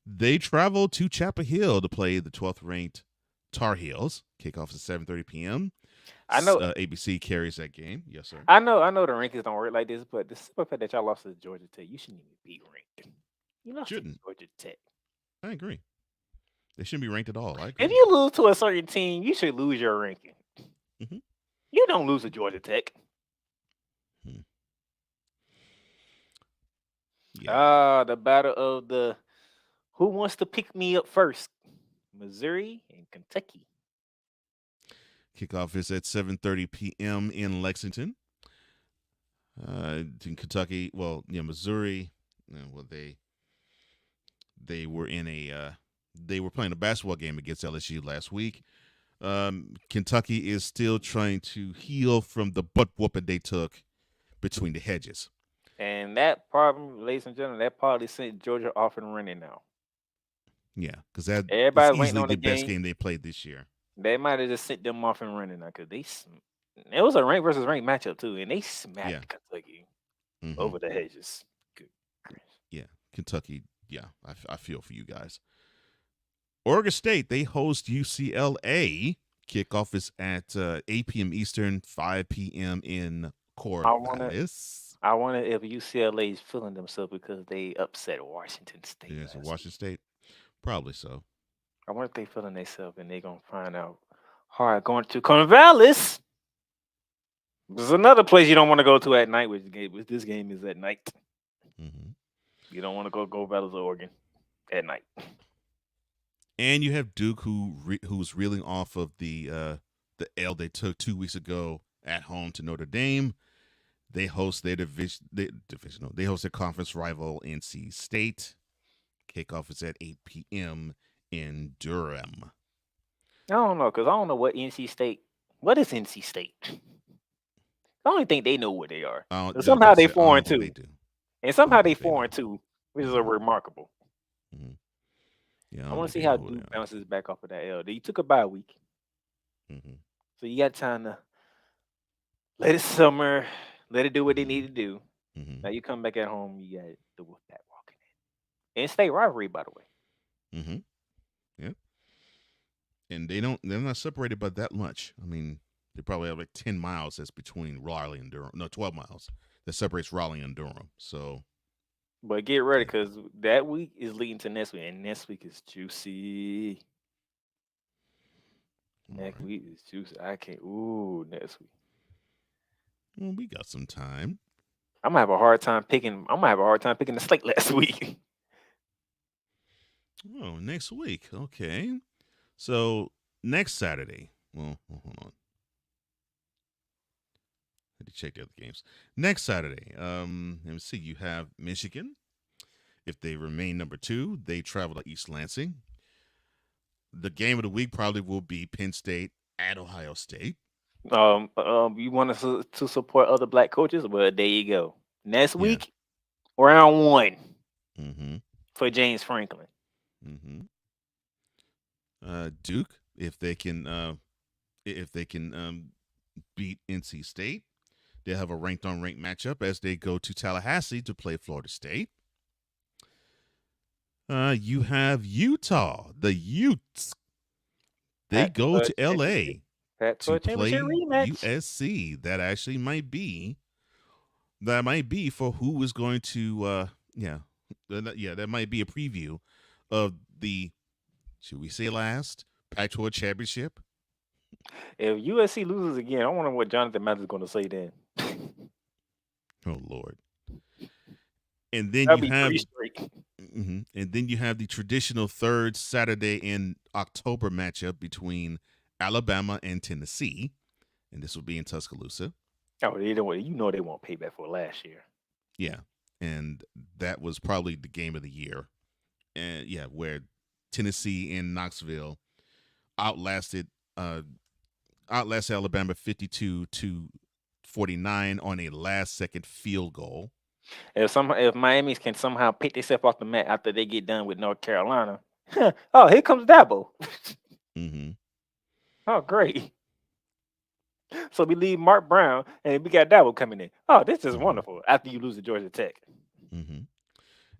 they travel to Chapel Hill to play the 12th ranked Tar Heels. Kickoff is at 7:30 p.m. I know ABC carries that game. Yes, sir. I know the rankings don't work like this, but the simple fact that y'all lost to Georgia Tech, you shouldn't even be ranked. You lost to Georgia Tech. I agree. They shouldn't be ranked at all. I agree. If you lose to a certain team, you should lose your ranking. You don't lose to Georgia Tech. The battle of the who wants to pick me up first? Missouri and Kentucky. Kickoff is at 7:30 p.m. in Lexington. In Kentucky, Missouri. Well, they were in they were playing a basketball game against LSU last week. Kentucky is still trying to heal from the butt whooping they took between the hedges. And that problem, ladies and gentlemen, that probably sent Georgia off and running now. Yeah, because that everybody is easily on the best game they played this year. They might have just sent them off and running now because it was a rank versus rank matchup too, and they smacked Kentucky over the hedges. Good. Yeah, Kentucky. Yeah, I feel for you guys. Oregon State, they host UCLA. Kickoff is at 8 p.m. Eastern, 5 p.m. in Corvallis. I wonder if UCLA is feeling themselves because they upset Washington State. Yes, Washington State. Probably so. I wonder if they feeling themselves and they gonna find out hard going to Corvallis. There's another place you don't want to go to at night, which this game is at night. You don't want to go Corvallis, Oregon, at night. And you have Duke, who's reeling off of the L they took 2 weeks ago at home to Notre Dame. They host their They host their conference rival, NC State. Kickoff is at 8 p.m. in Durham. I don't know, because I don't know what NC State. What is NC State? I don't even think they know what they are. But somehow they 4-2. And somehow they 4-2, which is remarkable. Yeah, I want to see how Duke bounces back off of that L. They took a bye week. So you got time to let it summer, let it do what they need to do. Now you come back at home, you got the Wolfpack walking in. And state rivalry, by the way. Yeah. And they're not separated by that much. I mean, they probably have like 10 miles that's between Raleigh and Durham. No, 12 miles that separates Raleigh and Durham. So, but get ready, because that week is leading to next week, and next week is juicy. Next week is juicy. I can't. Ooh, next week. Well, we got some time. I'm gonna have a hard time picking the slate last week. Oh, next week. Okay. So next Saturday. Well, hold on. I had to check the other games. Next Saturday. Let me see. You have Michigan. If they remain number 2, they travel to East Lansing. The game of the week probably will be Penn State at Ohio State. You want us to support other black coaches? Well, there you go. Next week, round 1 for James Franklin. Duke, if they can beat NC State, they'll have a ranked on ranked matchup as they go to Tallahassee to play Florida State. You have Utah, the Utes. They go to LA to play USC. That actually might be for who is going to that might be a preview of the, should we say, last Pac-12 championship. If USC loses again, I wonder what Jonathan Matthews is going to say then. Oh Lord. And then you have the traditional third Saturday in October matchup between Alabama and Tennessee, and this will be in Tuscaloosa. Oh, they won't pay back for last year. Yeah, and that was probably the game of the year, and where Tennessee in Knoxville outlasted Alabama 52-49 on a last-second field goal. If Miami can somehow pick themselves off the mat after they get done with North Carolina, oh, here comes Dabo. Oh, great. So we leave Mark Brown and we got Dabo coming in. Oh, this is wonderful after you lose to Georgia Tech. And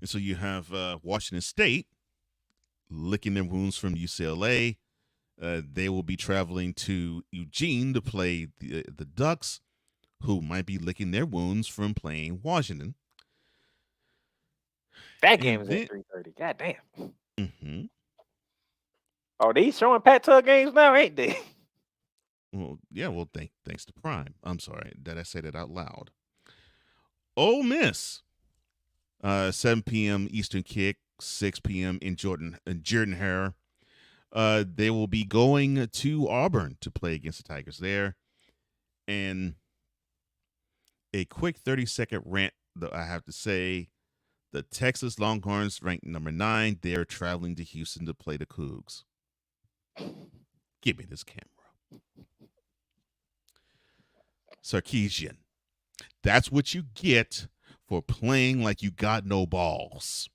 so you have Washington State licking their wounds from UCLA. They will be traveling to Eugene to play the Ducks, who might be licking their wounds from playing Washington. That game is at 3:30. God damn. Oh, they showing Pac-12 games now, ain't they? Well, yeah. Well, thanks to Prime. I'm sorry that I said it out loud. Ole Miss, 7 p.m. Eastern kick, 6 p.m. in Jordan-Hare. They will be going to Auburn to play against the Tigers there. And a quick 30-second rant, though, I have to say, the Texas Longhorns ranked number 9. They're traveling to Houston to play the Cougs. Give me this camera. Sarkisian. That's what you get for playing like you got no balls.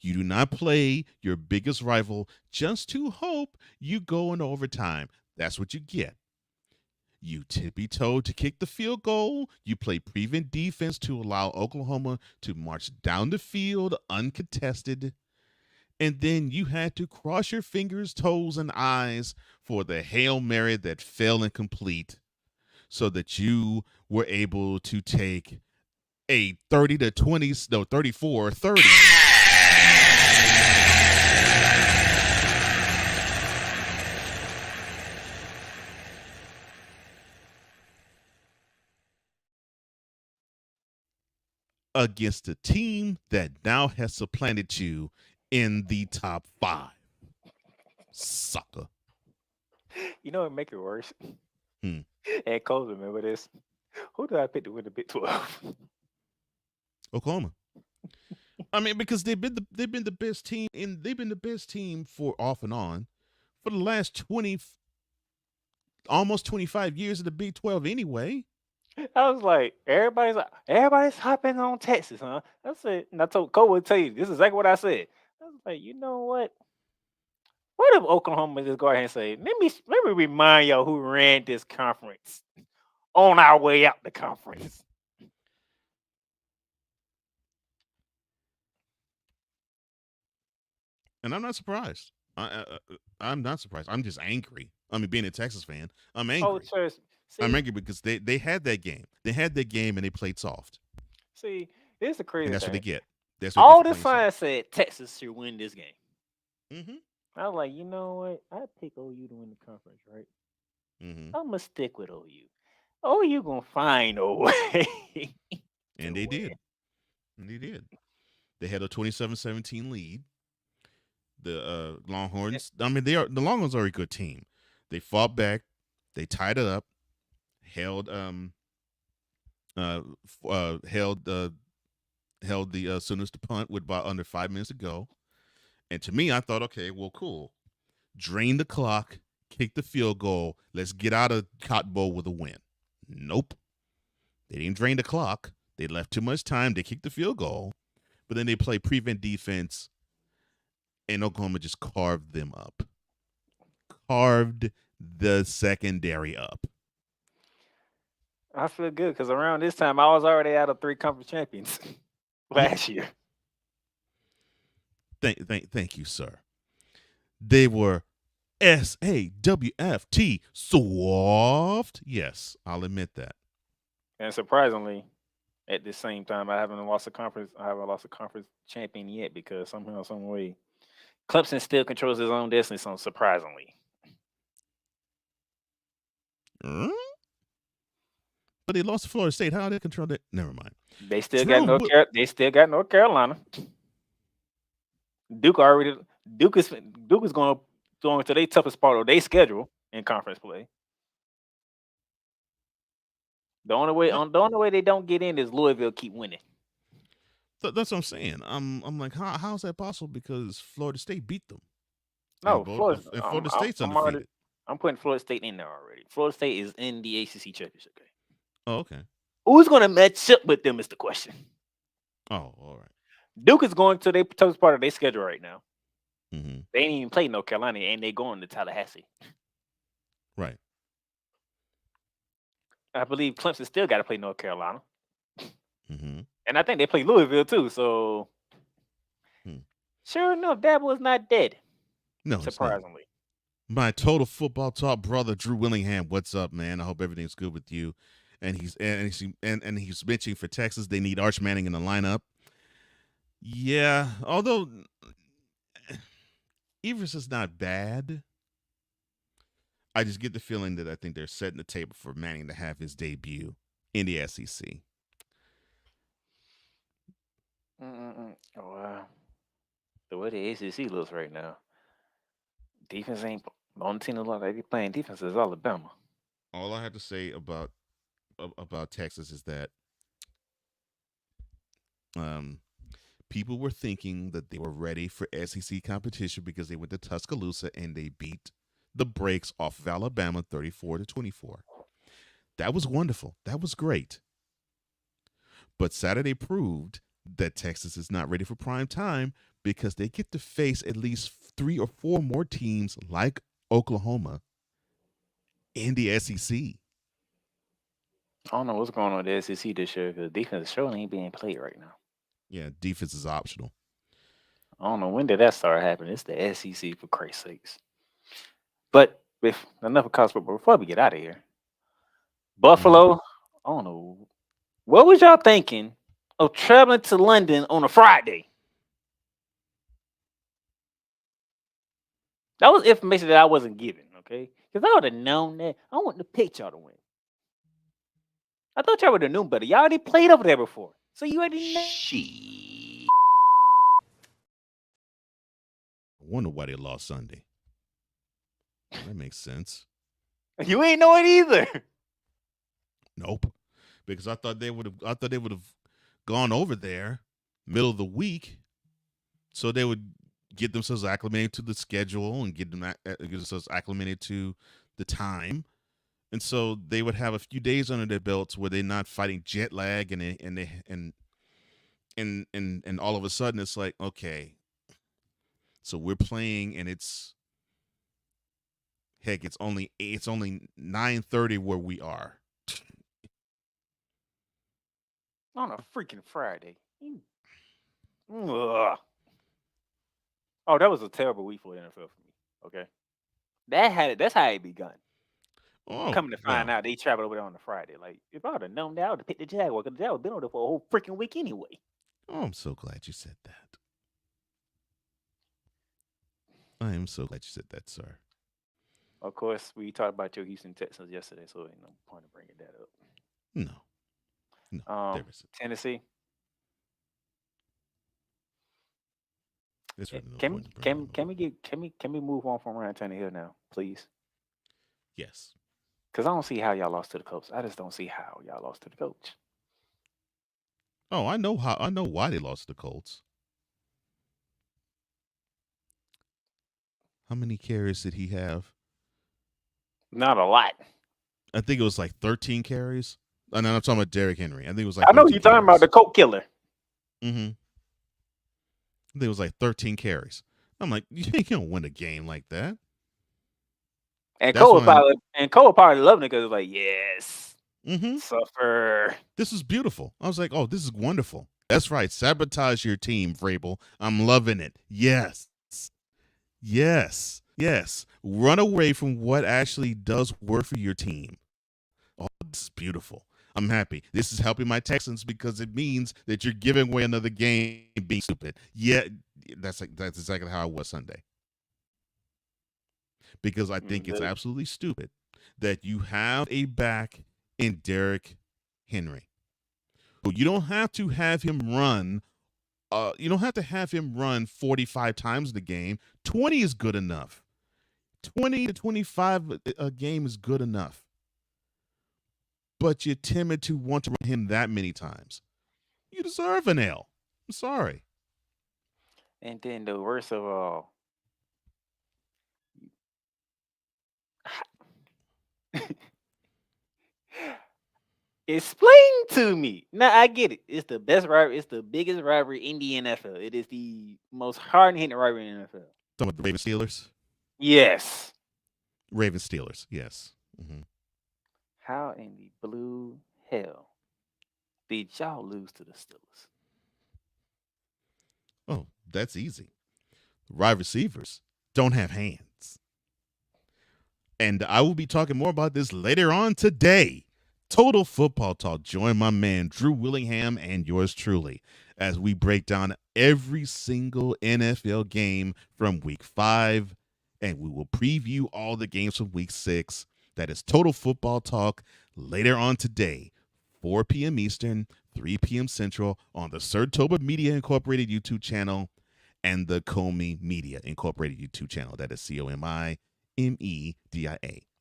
You do not play your biggest rival just to hope you go in overtime. That's what you get. You be told to kick the field goal. You play prevent defense to allow Oklahoma to march down the field uncontested. And then you had to cross your fingers, toes, and eyes for the Hail Mary that fell incomplete so that you were able to take a 34-30 against a team that now has supplanted you in the top 5. Sucker. You know what make it worse? Hmm. And Cole, remember this? Who did I pick to win the Big 12? Oklahoma. I mean, because they've been the best team for off and on for the last almost 25 years of the Big 12 anyway. I was like, everybody's hopping on Texas, huh? I said, and I told Cole would tell you this is exactly what I said. I was like, you know what? What if Oklahoma just go ahead and say, let me remind y'all who ran this conference on our way out the conference. And I'm not surprised. I'm not surprised. I'm just angry. I mean, being a Texas fan, I'm angry. Oh, sure. I'm angry because they had that game. They had that game and they played soft. See, this is the crazy And that's thing. what they get. That's what All they the get for playing signs said Texas should win this game. Mm-hmm. I was like, you know what? I pick OU to win the conference, right? Mm-hmm. I'm gonna stick with OU. OU gonna find a way. And they did. And they did. They had a 27-17 lead. The Longhorns. I mean, the Longhorns are a good team. They fought back. They tied it up. Held the Sooners to punt with about under 5 minutes to go. And to me, I thought, okay, well, cool. Drain the clock, kick the field goal. Let's get out of Cotton Bowl with a win. Nope. They didn't drain the clock. They left too much time. They kicked the field goal. But then they played prevent defense, and Oklahoma just carved them up. Carved the secondary up. I feel good because around this time I was already out of 3 conference champions last year. Thank you, sir. They were SAWFT soft. Yes, I'll admit that. And surprisingly, at the same time, I haven't lost a conference champion yet because somehow, some way, Clemson still controls his own destiny. So surprisingly, but they lost to Florida State. How did they control that? Never mind. they still got North Carolina. Duke is going to their toughest part of their schedule in conference play. The only way they don't get in is Louisville keep winning. That's what I'm saying. I'm like, how is that possible? Because Florida State beat them. No, Florida State's undefeated. I'm putting Florida State in there already. Florida State is in the ACC championship game. Oh, okay. Who's going to match up with them is the question. Oh, all right. Duke is going to their toughest part of their schedule right now. Mm-hmm. They ain't even played North Carolina, and they going to Tallahassee. Right. I believe Clemson still got to play North Carolina. Mm-hmm. And I think they play Louisville too. So, sure enough, Dabo is not dead. No, surprisingly. My total football talk brother, Drew Willingham. What's up, man? I hope everything's good with you. And he's mentioning for Texas, they need Arch Manning in the lineup. Yeah, although Evers is not bad. I just get the feeling that I think they're setting the table for Manning to have his debut in the SEC. Oh, wow. The way the ACC looks right now, defense ain't the only team that looks like they playing defense is Alabama. All I have to say about Texas is that people were thinking that they were ready for SEC competition because they went to Tuscaloosa and they beat the brakes off of Alabama 34-24. That was wonderful. That was great. But Saturday proved that Texas is not ready for prime time because they get to face at least 3 or 4 more teams like Oklahoma in the SEC. I don't know what's going on with the SEC this year because defense surely ain't being played right now. Yeah, defense is optional. I don't know when did that start happening. It's the SEC for Christ's sakes. But with enough of college football, before we get out of here, Buffalo, I don't know. What was y'all thinking of traveling to London on a Friday? That was information that I wasn't given, okay? Because I would have known that. I want to pick y'all to win. I thought y'all would have known better. Y'all already played over there before. So you already know. I wonder why they lost Sunday. That makes sense. You ain't know it either. Nope. Because I thought they would have gone over there middle of the week, so they would get themselves acclimated to the schedule and get themselves acclimated to the time, and so they would have a few days under their belts where they're not fighting jet lag and all of a sudden it's like, okay, so we're playing and it's only 9:30 where we are. On a freaking Friday. Ugh. Oh, that was a terrible week for the NFL for me. Okay. That's how it begun. Oh, Coming to find out they traveled over there on a Friday. Like, if I would have known that, I would have picked the Jaguar, because the Jaguar been over there for a whole freaking week anyway. Oh, I'm so glad you said that. I am so glad you said that, sir. Of course, we talked about your Houston Texans yesterday, so ain't no point of bringing that up. No, there isn't. Tennessee. There's really no Can point in bringing can we move on from Ryan Tannehill now, please? Yes. Because I don't see how y'all lost to the Colts. I just don't see how y'all lost to the coach. Oh, I know why they lost to the Colts. How many carries did he have? Not a lot. I think it was like 13 carries. And I'm talking about Derrick Henry. I think it was like I know 13 you're talking about the Colt killer. Mm-hmm. I think it was like 13 carries. I'm like, you don't win a game like that. And Cole probably loving it because it's like, yes, suffer. This is beautiful. I was like, oh, this is wonderful. That's right. Sabotage your team, Vrabel. I'm loving it. Yes. Yes. Yes. Run away from what actually does work for your team. Oh, this is beautiful. I'm happy. This is helping my Texans because it means that you're giving away another game being stupid. Yeah, that's exactly how I was Sunday. Because I think it's absolutely stupid that you have a back in Derrick Henry. You don't have to have him run. You don't have to have him run 45 times the game. 20 is good enough. 20 to 25 a game is good enough. But you're timid to want to run him that many times. You deserve an L. I'm sorry. And then the worst of all, explain to me. Now I get it. It's the best rivalry. It's the biggest rivalry in the NFL. It is the most hard-hitting rivalry in the NFL. Talking about the Ravens Steelers? Yes. Ravens Steelers, yes. Mm-hmm. How in the blue hell did y'all lose to the Steelers? Oh, that's easy. Wide receivers don't have hands. And I will be talking more about this later on today. Total Football Talk. Join my man, Drew Willingham, and yours truly, as we break down every single NFL game from Week 5, and we will preview all the games from Week 6. That is Total Football Talk later on today, 4 p.m. Eastern, 3 p.m. Central on the Surtoba Media Incorporated YouTube channel and the Comey Media Incorporated YouTube channel. That is COMIMEDIA.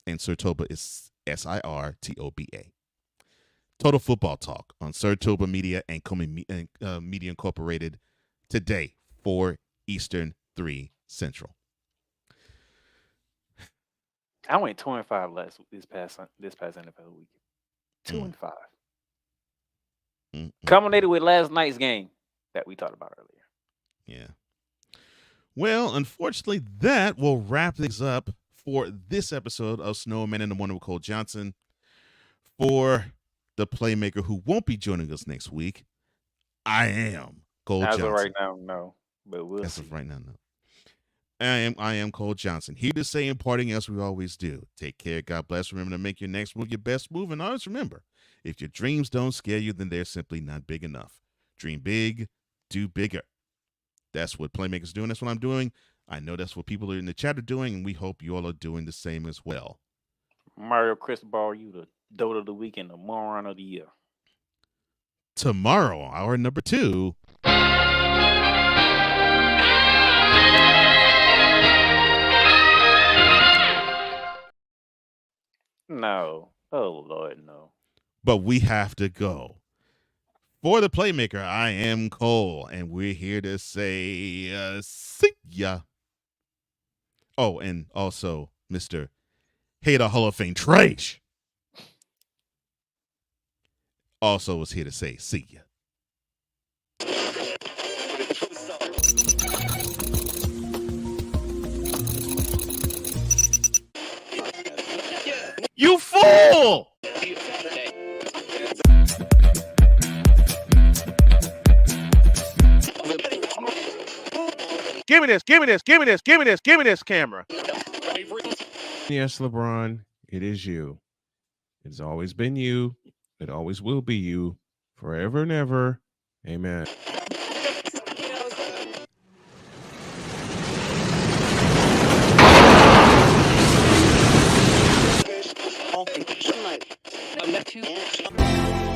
And Surtoba is SIRTOBA. Total Football Talk on Surtoba Media and Comey Media Incorporated today, 4 Eastern, 3 Central. I went 2-5 this past NFL week. 2-5. Culminated with last night's game that we talked about earlier. Yeah. Well, unfortunately, that will wrap things up for this episode of Snowman and the Wonder with Cole Johnson. For the Playmaker who won't be joining us next week, I am Cole Johnson. As of right now, no. But we'll see. As of right now, no. I am Cole Johnson, here to say, imparting as we always do. Take care. God bless. Remember to make your next move your best move. And always remember, if your dreams don't scare you, then they're simply not big enough. Dream big, do bigger. That's what Playmaker's doing. That's what I'm doing. I know that's what people in the chat are doing, and we hope you all are doing the same as well. Mario Cristobal, you the dote of the week and the moron of the year. tomorrow, hour number 2. No. Oh, Lord, no. But we have to go. For the Playmaker, I am Cole, and we're here to say, see ya. Oh, and also Mr. Hater Hall of Fame Trash also was here to say, see ya. You fool! Give me this camera. Yes, LeBron, it is you. It's always been you. It always will be you. Forever and ever. Amen. I'm